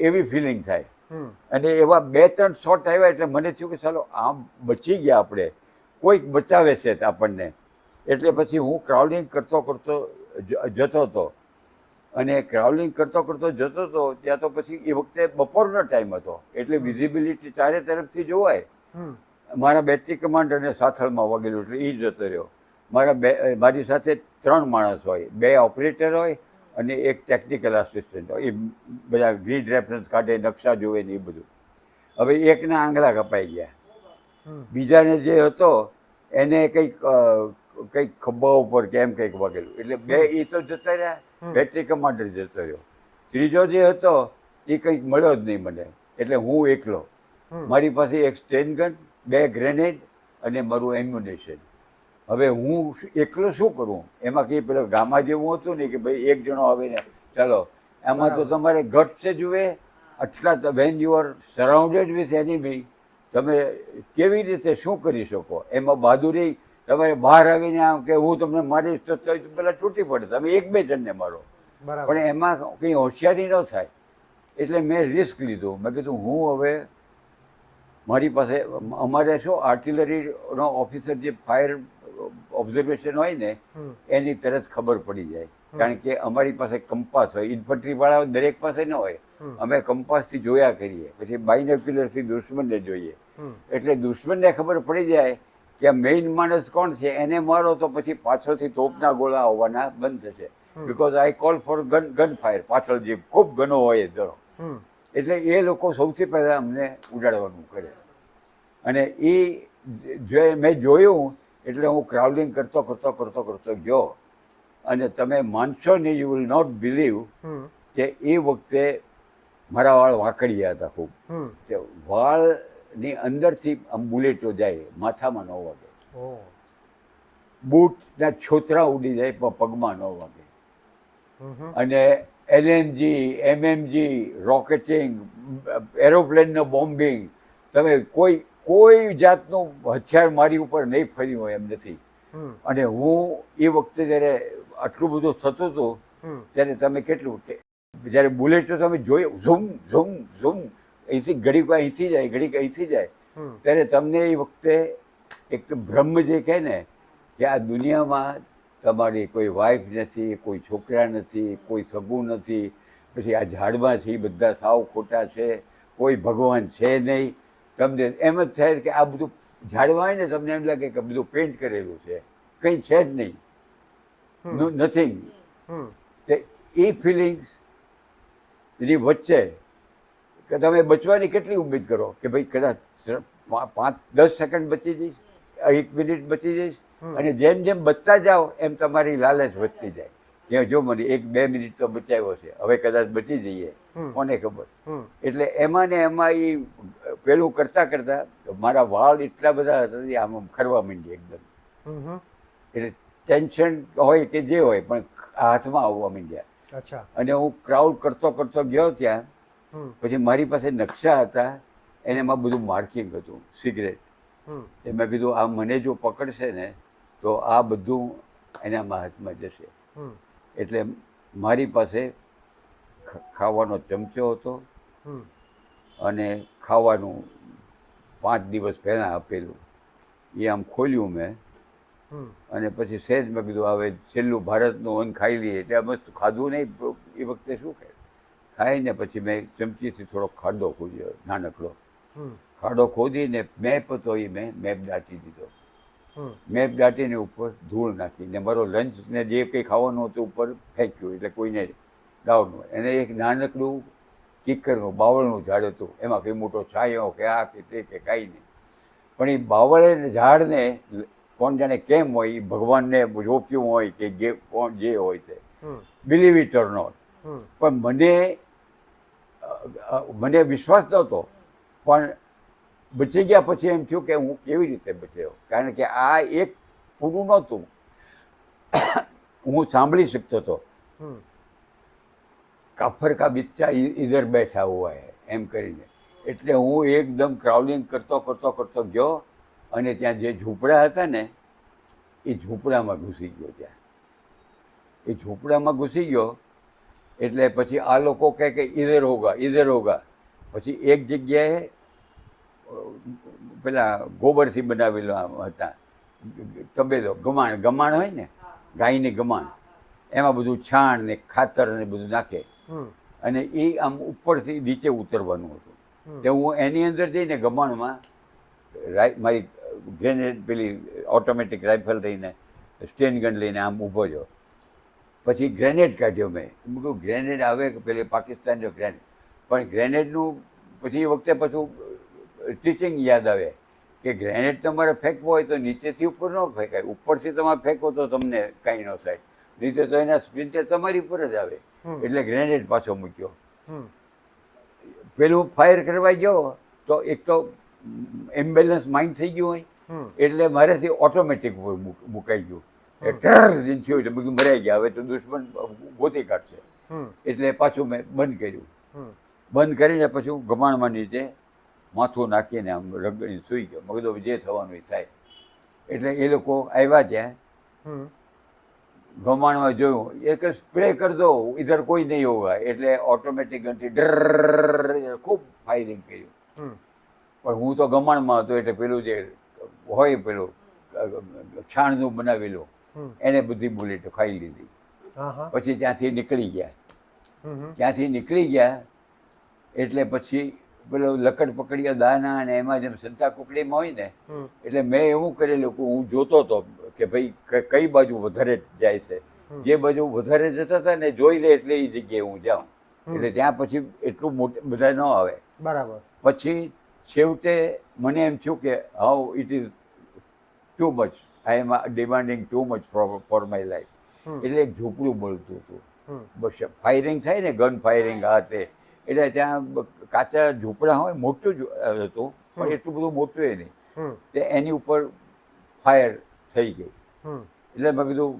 એવી ફિલિંગ થાય। અને એવા 2-3 શોટ આવ્યા એટલે મને થયું કે ચાલો આમ બચી ગયા આપણે, કોઈક બચાવે છે આપણને। એટલે પછી હું ક્રાઉડિંગ કરતો જતો હતો અને ક્રાઉડિંગ કરતો જતો હતો ત્યાં તો પછી એ વખતે બપોરનો ટાઈમ હતો એટલે વિઝિબિલિટી ચારે તરફથી જોવાય। મારા બેટરી કમાન્ડરને સાથળમાં વાગેલું એટલે એ જતો રહ્યો। મારી સાથે 3 માણસ હોય, 2 ઓપરેટર હોય અને એક ટેકનિકલ આસિસ્ટન્ટ હોય, એ બધા ગ્રીડ રેફરન્સ કાઢે, નકશા જોવે ને એ બધું। હવે એકના આંગળા કપાઈ ગયા, બીજાને જે હતો એને કંઈક ખભા ઉપર કે એમ કંઈક વાગેલું એટલે 2 એ તો જતા રહ્યા, બેટરી કમાન્ડર જતો રહ્યો। ત્રીજો જે હતો એ કંઈક મળ્યો જ નહીં મને, એટલે હું એકલો, મારી પાસે એક સ્ટેન ગન, 2 ગ્રેનેડ અને મારું એમ્યુનેશન। હવે હું એકલો શું કરું? એમાં કંઈ પેલો ગામા જેવું હતું ને કે ભાઈ એક જણો આવે ને ચાલો, એમાં તો તમારે ગટ છે જુએ આટલા, when you are surrounded with enemy તમે કેવી રીતે શું કરી શકો? એમાં બહાદુરી તમારે બહાર આવીને આમ કે હું તમને મારીશ તો પેલા તૂટી પડે, તમે 1-2 જણને મારો, પણ એમાં કંઈ હોશિયારી ન થાય। એટલે મેં રિસ્ક લીધું, મેં કીધું હું હવે મારી પાસે અમારે શું આર્ટિલરીનો ઓફિસર જે ફાયર ઓબ્ઝર્વેશન હોય ને એની તરત ખબર પડી જાય, કારણ કે અમારી પાસે કંપાસ હોય, ઇન્ફન્ટ્રીવાળા દરેક પાસે ન હોય, અમે કંપાસથી જોયા કરીએ, પછી બાયનોક્યુલરથી દુશ્મનને જોઈએ, એટલે દુશ્મનને ખબર પડી જાય કે મેઇન માણસ કોણ છે એને મારો તો પછી પાછળથી તોપના ગોળા આવવાના બંધ થશે. Because I call for gun fire. પાછળ જે ખૂબ ગનો હોય ધરો, એટલે એ લોકો સૌથી પહેલાં અમને ઉડાડવાનું કરે. અને એ મેં જોયું એટલે હું ક્રાઉડિંગ કરતો ગયો. અને તમે માનશો નહીં, યુ વિલ નોટ બિલીવ કે એ વખતે મારા વાળ વાંકડિયા હતા ખૂબ. તે વાળની અંદરથી આમ બુલેટો જાય, માથામાં ન વાગે, બૂટના છોતરા ઉડી જાય પણ પગમાં ન વાગે. અને LMG, MMG, રોકેટિંગ, એરોપ્લેનનો બોમ્બિંગ, તમે કોઈ જાતનું હથિયાર મારી ઉપર નહીં ફર્યું હોય એમ નથી. અને હું એ વખતે જ્યારે આટલું બધું થતું હતું ત્યારે તમે કેટલું, જ્યારે બુલેટો તમે જોઈ ઝૂમ ઝૂમ ઝૂમ અહીંથી ઘડીક અહીંથી જાય, ઘડીક અહીંથી જાય, ત્યારે તમને એ વખતે એક બ્રહ્મ જે કહે ને કે આ દુનિયામાં તમારી કોઈ વાઈફ નથી, કોઈ છોકરા નથી, કોઈ સગું નથી, પછી આ ઝાડમાં છે એ બધા સાવ ખોટા છે, કોઈ ભગવાન છે નહીં. તમને એમ જ થાય કે આ બધું ઝાડમાં હોય ને તમને એમ લાગે કે બધું પેઇન્ટ કરેલું છે, કંઈ છે જ નહીં, નથિંગ. એ ફિલિંગ્સ એની વચ્ચે કે તમે બચવાની કેટલી ઉમ્મીદ કરો કે ભાઈ કદાચ 5-10 સેકન્ડ બચી જઈશ, 1 મિનિટ બચી જઈશ. અને જેમ જેમ બચતા જાઓ એમ તમારી લાલચ વધતી જાય કે જો મને 1-2 મિનિટ તો બચાવ્યો છે, હવે કદાચ બચી જઈએ, કોને ખબર. એટલે એમાં ને એમાં એ પેલું કરતા મારા વાળ એટલા બધા હતા આમ ખરવા માંડી એકદમ. એટલે ટેન્શન હોય કે જે હોય પણ હાથમાં આવવા માંડ્યા. અને હું ક્રાઉડ કરતો ગયો ત્યાં. પછી મારી પાસે નકશા હતા, એમાં બધું માર્કિંગ હતું, સિગરેટ. મેં કીધું આ મને જો પકડશે ને તો આ બધું એનામાં હાથમાં જશે. એટલે મારી પાસે ખાવાનો ચમચો હતો અને ખાવાનું 5 દિવસ પહેલાં આપેલું, એ આમ ખોલ્યું મેં. અને પછી સહેજ મેં કીધું હવે છેલ્લું ભારતનું અન્ન ખાઈ લઈએ. એટલે મસ્ત ખાધું નહીં એ વખતે, શું ખાઈને પછી મેં ચમચીથી થોડો ખાડો ખોદ્યો, નાનકડો ખાડો ખોદીને મેપ હતો એ મેપ દાટી દીધો. મેપ દાટીને ઉપર ધૂળ નાખીને મારો લંચ ને જે કંઈ ખાવાનું હતું ઉપર ફેંક્યું, એટલે કોઈને ડાઉટ ન હોય. એને એક નાનકડું કિક્કરનું બાવળનું ઝાડ હતું, એમાં કંઈ મોટો છાંયો કે આ કે તે કે કાંઈ નહીં. પણ એ બાવળે ઝાડને કોણ જાણે કેમ હોય, એ ભગવાનને રોપ્યું હોય કે જે હોય તે, બિલીવ ઇટ ઓર નોટ. પણ મને વિશ્વાસ નહોતો. પણ બચી ગયા પછી એમ થયું કે હું કેવી રીતે બચ્યો, કારણ કે આ એક પૂરું નહોતું. હું સાંભળી શકતો હતો કાફર કા બચ્ચા ઇધર બેઠા હુઆ હૈ એમ કરીને. એટલે હું એકદમ ક્રાઉડિંગ કરતો ગયો અને ત્યાં જે ઝૂંપડા હતા ને એ ઝૂંપડામાં ઘૂસી ગયો. ત્યાં એ ઝૂંપડામાં ઘૂસી ગયો એટલે પછી આ લોકો કહે કે ઇધર હોગા. પછી એક જગ્યાએ પેલા ગોબરથી બનાવેલા હતા તબેલો, ગમાણ હોય ને, ગાયની ગમાણ, એમાં બધું છાણ ને ખાતર ને બધું નાખે. અને એ આમ ઉપરથી નીચે ઉતરવાનું હતું. તે હું એની અંદર જઈને ગમાણમાં મારી ગ્રેનેડ પેલી ઓટોમેટિક રાઇફલ લઈને, સ્ટેન ગન લઈને આમ ઊભો છો. પછી ગ્રેનેડ કાઢ્યો મેં. કહ્યું ગ્રેનેડ આવે કે પેલી પાકિસ્તાનનો ગ્રેનેડ. પણ ગ્રેનેડનું પછી એ વખતે પાછું ટીચિંગ યાદ આવે કે ગ્રેનેડ તમારે ફેંકવો હોય તો નીચેથી ઉપર ન ફેંકાય, ઉપરથી તમે ફેંકો તો તમને કાંઈ ન થાય, નીચે તો એના સ્પ્લિન્ટર તમારી ઉપર જ આવે. એટલે ગ્રેનેડ પાછો મૂક્યો. પેલું ફાયર કરવા ગયો તો એક તો એમ્બ્યુલન્સ માઇન્ડ થઈ ગયું હોય, એટલે મારેથી ઓટોમેટિક મુકાઈ ગયું. થયું એટલે બધું મરાઈ ગયા, હવે તો દુશ્મન ગોતી કાઢશે. એટલે પાછું મેં બંધ કર્યું. બંધ કરીને પછી હું ગમાણમાં નીચે માથું નાખીને આમ રગડીને સૂઈ ગયો. મેં કીધું જે થવાનું એ થાય. એટલે એ લોકો આવ્યા ત્યાં, ગમાણમાં જોયું, એક સ્પ્રે કરી દો ઇધર કોઈ નહીં હોગા. એટલે ઓટોમેટિક ગનથી ડર ખૂબ ફાયરિંગ કર્યું. પણ હું તો ગમાણમાં હતો એટલે પેલું જે હોય પેલું છાણનું બનાવેલું એને બધી બુલેટો ખાઈ લીધી. પછી ત્યાંથી નીકળી ગયા એટલે પછી પેલો લકડ પકડિયા દાના અને એમાં જેમ સંતા કુકડીમાં હોય ને, એટલે મેં એવું કરેલું કે હું જોતો હતો કે ભાઈ કઈ બાજુ વધારે જાય છે. જે બાજુ વધારે જતા હતા ને જોઈ લે એટલે એ જગ્યાએ હું જાઉં. એટલે ત્યાં પછી એટલું મોટું બધા ન આવે. બરાબર. પછી છેવટે મને એમ થયું કે how it is too much, I am demanding too much for my life. એટલે એક ઝૂંપડું મળતું હતું. બસ ફાયરિંગ થાય ને, ગન ફાયરિંગ આ તે, એટલે ત્યાં કાચા ઝૂંપડા હોય, મોટું જ હતું પણ એટલું બધું મોટું એ નહીં. તે એની ઉપર ફાયર થઈ ગઈ. એટલે મેં કીધું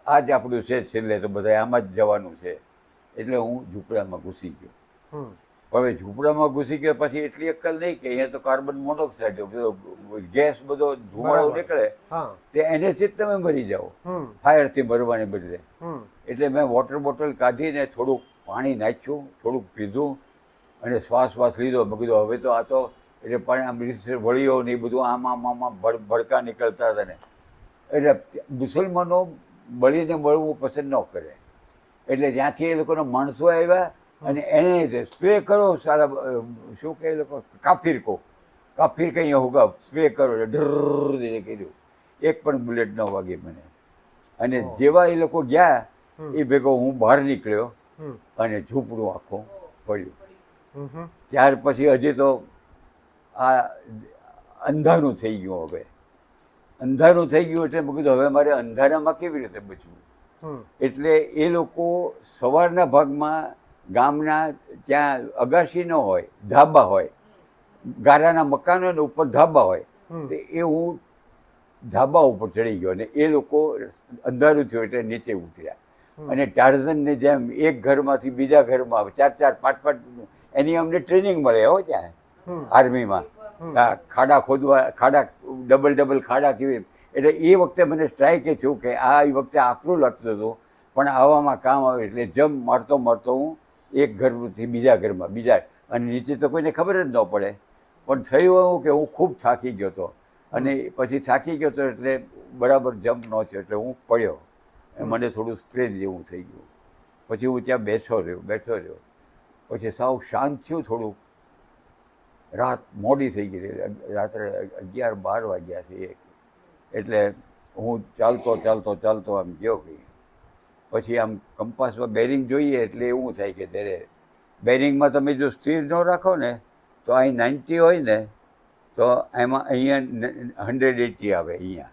આ જ આપણું છે, છેલ્લે તો બધા આમાં જ જવાનું છે. એટલે હું ઝૂંપડામાં ઘૂસી ગયો. હવે ઝૂંપડામાં ઘૂસી ગયો પછી એટલી અક્કલ નહીં કે અહીંયા તો કાર્બન મોનોક્સાઇડ ગેસ બધો ધુમાડો નીકળે, તે એનેથી જ તમે મરી જાઓ, ફાયરથી મરવાને બદલે. એટલે મેં વોટર બોટલ કાઢીને થોડુંક પાણી નાખ્યું, થોડુંક પીધું અને શ્વાસ લીધો. મેં કીધું હવે તો આ તો એટલે પાણી આમ વળીઓ ને એ બધું આમાં ભડકા નીકળતા હતા ને. એટલે મુસલમાનો બળીને મળવું પસંદ ન કરે. એટલે ત્યાંથી એ લોકોના માણસો આવ્યા અને એને સ્પ્રે કરો, સારા શું કહે લોકો, કાફીર કંઈ હોગા સ્પ્રે કરો એટલે ડર કર્યું. એક પણ બુલેટ ન વાગી મને. અને જેવા એ લોકો ગયા એ ભેગો હું બહાર નીકળ્યો અને ઝૂંપડું આખું પડ્યું. ત્યાર પછી હજી તો આ અંધારું થઈ ગયું. હવે અંધારું થઈ ગયું એટલે મેં કીધું હવે મારે અંધારામાં કેવી રીતે બચવું. એટલે એ લોકો સવારના ભાગમાં ગામના ત્યાં અગાશી ન હોય, ધાબા હોય, ગારાના મકાનો ને ઉપર ધાબા હોય, તો એ હું ધાબા ઉપર ચડી ગયો અને એ લોકો અંધારું થયું એટલે નીચે ઉતર્યા. અને ટાર્ઝનની જેમ એક ઘરમાંથી બીજા ઘરમાં 4-4, 5-5 એની અમને ટ્રેનિંગ મળે હો ત્યાં આર્મીમાં. ખાડા ખોદવા, ખાડા ડબલ ખાડા કેવી. એટલે એ વખતે મને સ્ટ્રાઇક થયું કે આ એ વખતે આકરું લાગતું હતું પણ આવામાં કામ આવે. એટલે જમ મારતો હું એક ઘરથી બીજા ઘરમાં અને નીચે તો કોઈને ખબર જ ન પડે. પણ થયું એવું કે હું ખૂબ થાકી ગયો હતો અને પછી થાકી ગયો હતો એટલે બરાબર જમ્પ ન થયો એટલે હું પડ્યો. મને થોડું સ્ટ્રેન જેવું થઈ ગયું. પછી હું ત્યાં બેઠો રહ્યો. પછી સાવ શાંત થયું થોડુંક. રાત મોડી થઈ ગઈ, રાત્રે 11-12 વાગ્યા છે. એટલે હું ચાલતો આમ ગયો ગઈ. પછી આમ કંપાસમાં બેરિંગ જોઈએ એટલે એવું થાય કે ત્યારે બેરિંગમાં તમે જો સ્થિર ન રાખો ને તો અહીં 90 હોય ને તો એમાં અહીંયા 180 આવે અહીંયા.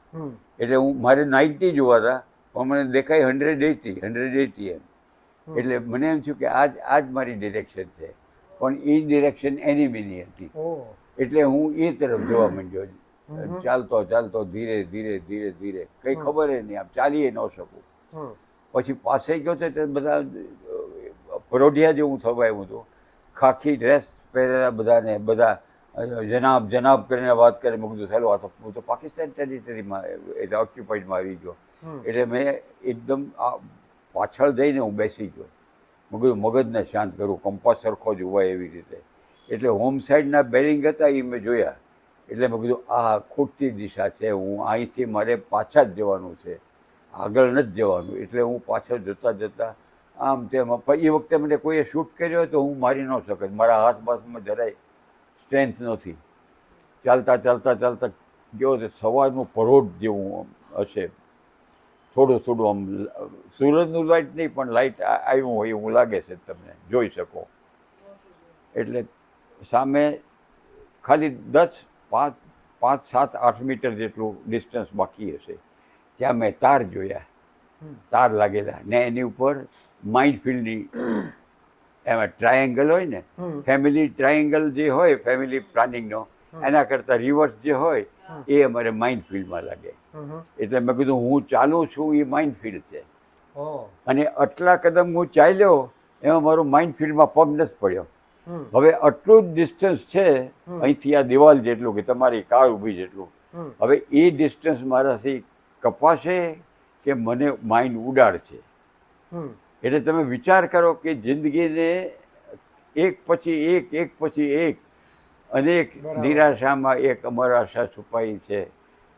એટલે મારે 90 જોવા હતા પણ મને દેખાય 180 એમ. એટલે મને એમ થયું કે આ જ મારી ડિરેક્શન છે પણ એ ડિરેક્શન એનિમીની હતી. એટલે હું એ તરફ જોવા માંડ્યો. ચાલતો ધીરે કંઈ ખબર નહીં, આમ ચાલી ન શકું. પછી પાસે ગયો તો બધા પરોઢિયા જેવું થવા આવ્યું હતું. ખાખી ડ્રેસ પહેરેલા બધાને, બધા જનાબ કરીને વાત કરે. મેં કીધું ચાલો આ તો હું તો પાકિસ્તાન ટેરિટરીમાં એટલે ઓક્યુપાઈડમાં આવી ગયો. એટલે મેં એકદમ પાછળ જઈને હું બેસી ગયો. મેં કીધું મગજને શાંત કરું, કંપાસ સરખો જ હોય એવી રીતે. એટલે હોમ સાઈડના બેરિંગ હતા એ મેં જોયા. એટલે મેં કીધું આ ખોટી દિશા છે, હું અહીંથી મારે પાછા જ જવાનું છે, આગળ નથી જવાનું. એટલે હું પાછળ જતા આમ તેમ. એ વખતે મને કોઈએ શૂટ કર્યો હોય તો હું મારી ન શકત, મારા હાથ બાથમાં જરાય સ્ટ્રેન્થ નથી. ચાલતા ગયો તો સવારનું પરોઢ જેવું હશે, થોડું આમ સૂરજનું લાઇટ નહીં પણ લાઇટ આવ્યું હોય એવું લાગે છે, તમને જોઈ શકો. એટલે સામે ખાલી 5-7-8 મીટર જેટલું ડિસ્ટન્સ બાકી હશે. ત્યાં મેં તાર જોયા, તાર લાગેલા ને એની ઉપર માઇન્ડ ફિલ્ડની એમાં ટ્રાયેંગલ હોય ને, ફેમિલી ટ્રાયેંગલ જે હોય ફેમિલી પ્લાનિંગનો, એના કરતાં રિવર્સ જે હોય એ અમારે માઇન્ડ ફિલ્ડમાં લાગે. એટલે મેં કીધું હું ચાલું છું એ માઇન્ડ ફિલ્ડ છે. અને આટલા કદમ હું ચાલ્યો એમાં મારો માઇન્ડ ફિલ્ડમાં પગ નથી પડ્યો. હવે આટલું જ ડિસ્ટન્સ છે અહીંથી આ દિવાલ જેટલું કે તમારી કાર ઊભી જેટલું. હવે એ ડિસ્ટન્સ મારાથી કપાશે કે મને માઇન્ડ ઉડાડશે. એટલે તમે વિચાર કરો કે જિંદગીને એક પછી એક અનેક નિરાશામાં એક અમર આશા છુપાઈ છે,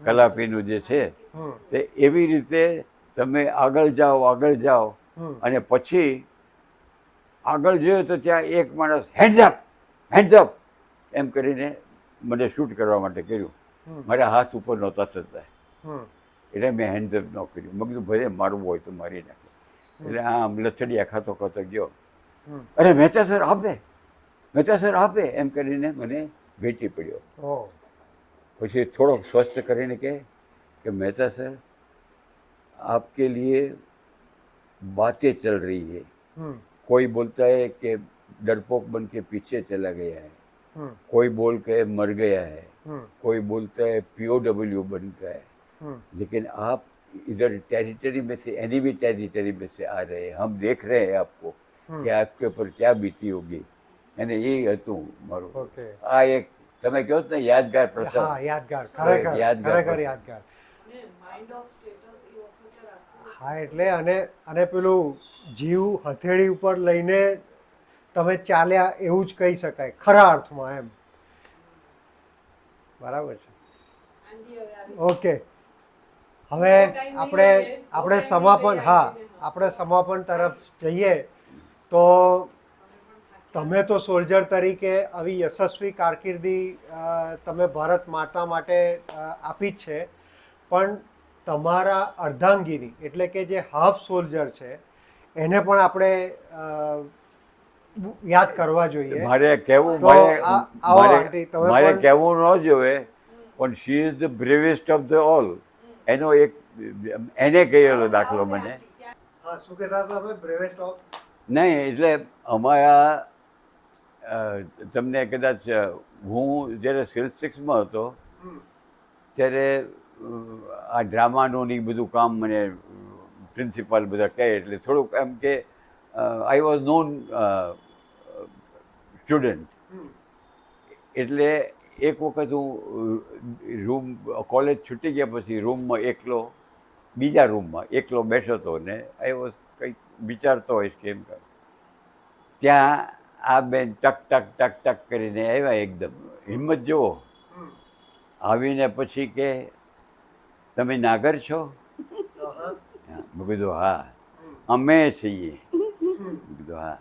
કલાપીનું જે છે તે. એવી રીતે તમે આગળ જાઓ અને પછી આગળ જોયો તો ત્યાં એક માણસ હેન્ડ્સ અપ હેન્ડ્સ અપ એમ કરીને મને શૂટ કરવા માટે કર્યું. મારા હાથ ઉપર નહોતા થતા એટલે મેં હેન્ડ્સ અપ ન કર્યું. મેં કીધું ભલે મારવું હોય તો મારી નાખે. એટલે આમ લથડિયા ખાતો ખાતો ગયો. અરે મહેતા સર આપે, મહેતા સર આપે એમ કરીને મને ભેટી પડ્યો. પછી થોડોક સ્વસ્થ કરીને કે મહેતા સર आपके लिए बातें चल रही है, कोई बोलता है कि डरपोक बन के पीछे चला गया है, कोई बोल के मर गया है, कोई बोलता है POW बन गया है, लेकिन आप इधर टेरिटरी में से एनिमी टेरिटरी में से आ रहे हैं, हम देख रहे हैं आपको कि आपके ऊपर क्या बीती होगी. અને એ હતું મારું. આ એક તમે કહો ને યાદગાર પ્રસંગ. યાદગાર યાદગાર. હા એટલે અને પેલું જીવ હથેળી ઉપર લઈને તમે ચાલ્યા એવું જ કહી શકાય ખરા અર્થમાં એમ. બરાબર છે. ઓકે, હવે આપણે સમાપન, હા આપણે સમાપન તરફ જઈએ. તો તમે તો સોલ્જર તરીકે આવી યશસ્વી કારકિર્દી તમે ભારત માતા માટે આપી જ છે, પણ તમારા અર્ધાંગીની એટલે કે જે હાફ સોલ્જર છે એને પણ આપણે યાદ કરવા જોઈએ. મારે કહેવું મારે કહેવું ન જોઈએ, પણ she is the bravest of the all. એનો એક એને કહેલો દાખલો મને. શું કહેતા હતા તમે? બ્રેવેસ્ટ ઓફ નહીં એટલે અમારા તમને કદાચ હું જ્યારે સેલ્સ6માં હતો ત્યારે આ ડ્રામાનું ને બધું કામ મને પ્રિન્સિપાલ બધા કહે એટલે થોડુંક એમ કે આઈ વોઝ નોન સ્ટુડન્ટ. એટલે એક વખત હું રૂમ કોલેજ છૂટી ગયા પછી રૂમમાં એકલો, બીજા રૂમમાં એકલો બેઠો હતો ને આઈ વોઝ કંઈક વિચારતો હોઈશ કે એમ. ત્યાં આ બેન ટક ટક ટક ટક કરીને આવ્યા. એકદમ હિંમત જુઓ. આવીને પછી કે તમે નાગર છો? મેં કીધું હા. અમે છીએ. મેં કીધું હા.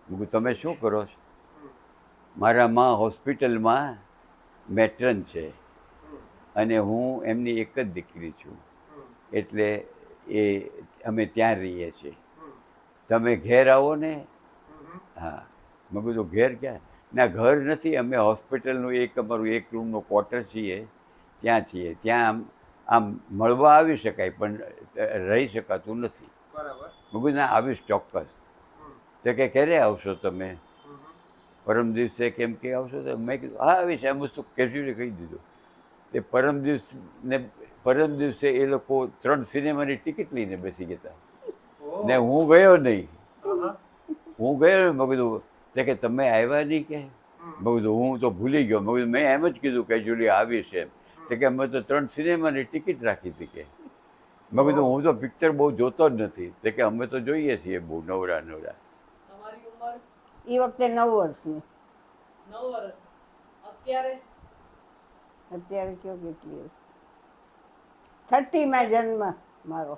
મેં કીધું તમે શું કરો છો? મારા માં હોસ્પિટલમાં મેટ્રન છે અને હું એમની એક જ દીકરી છું, એટલે એ અમે ત્યાં રહીએ છીએ. તમે ઘેર આવો ને. હા. મેં કીધું ઘેર ક્યાં? ના ઘર નથી, અમે હોસ્પિટલનું એક અમારું એક રૂમનો ક્વાર્ટર છીએ, ત્યાં છીએ. ત્યાં આમ મળવા આવી શકાય પણ રહી શકાતું નથી. મેં કીધું ના આવીશ ચોક્કસ. તો કે ક્યારે આવશો તમે? પરમ દિવસે કેમ કે આવશો? તો મેં કીધું હા આવીશ. એમ વસ્તુ કેજ્યુઅલી કહી દીધું. તે પરમ દિવસે એ લોકો 3 સિનેમાની ટિકિટ લઈને બેસી ગયા ને હું ગયો નહીં. હું ગયો. મેં કીધું તે કે તમે આવ્યા નહીં કે? મેં કીધું હું તો ભૂલી ગયો. મેં કીધું મેં એમ જ કીધું કેજ્યુઅલી આવીશ એમ. તે કે અમે તો 3 સિનેમાની ટિકિટ રાખી હતી કે. મેં કીધું હું તો પિક્ચર બહુ જોતો જ નથી. તે કે અમે તો જોઈએ છીએ બહુ નવરા નવરા. એ વખતે 9 વર્ષની. 9 વર્ષ. અત્યારે કયો કેટલી હશે? 30માં જન્મ મારો.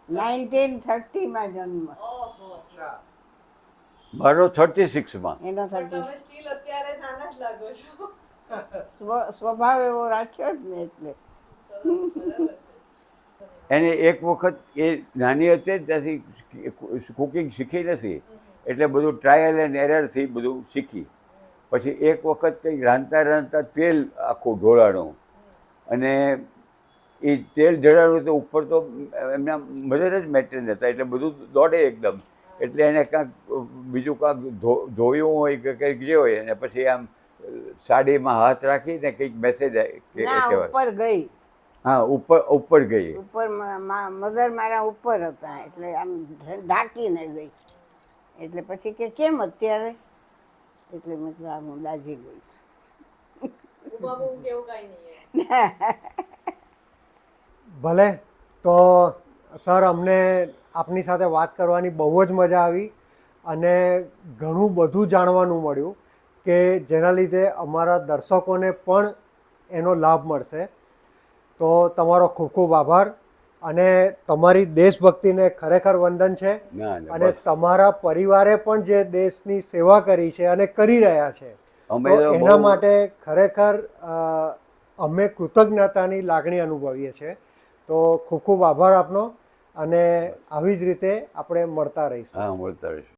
1930માં જન્મ. ઓહો. મારો 36માં. એનો પણ 30. તમે સ્ટીલ અત્યારે નાના જ લાગો છો. સ્વભાવ એવો રાખ્યો જ ને એટલે. બરાબર છે. એને એક વખત એ નાની હતી ત્યાંથી કુકિંગ શીખી નથી, એટલે બધું ટ્રાયલ એન્ડ એરરથી બધું શીખી. પછી એક વખત કંઈક રાંધતા રાંધતા તેલ આખું ઢોળાણું, અને એ તેલ ઢળાણું તો ઉપર તો એમના મધર જ મેટ્રેન હતા એટલે બધું દોડે એકદમ. એટલે એને કાંઈક બીજું કાંઈક ધોયું હોય કે કંઈક જે હોય, અને પછી આમ સાડીમાં હાથ રાખીને કંઈક મેસેજ કહેવાય. ઉપર ગઈ. હા ઉપર ગઈ. ઉપર મધર મારા ઉપર હતા એટલે આમ ઢાંકીને ગઈ. એટલે પછી કે કેમ અત્યારે? એટલે મેં કીધું હું દાઝી ગઈ. ઊભા બહુ કેવું કાંઈ નહીં. ભલે. તો સર અમને આપની સાથે વાત કરવાની બહુ જ મજા આવી અને ઘણું બધું જાણવાનું મળ્યું કે જેના લીધે અમારા દર્શકોને પણ એનો લાભ મળશે. તો તમારો ખૂબ ખૂબ આભાર અને તમારી દેશભક્તિને ખરેખર વંદન છે. ના ના અને બસ તમારા પરિવારે પણ જે દેશની સેવા કરી છે અને કરી રહ્યા છે અમે તો તો એના બહુ- માટે ખરેખર અમે કૃતજ્ઞતાની લાગણી અનુભવીએ છીએ. તો ખૂબ ખૂબ આભાર આપનો અને આવી જ રીતે આપણે મળતા રહીશું. હા મળતા રહીશું.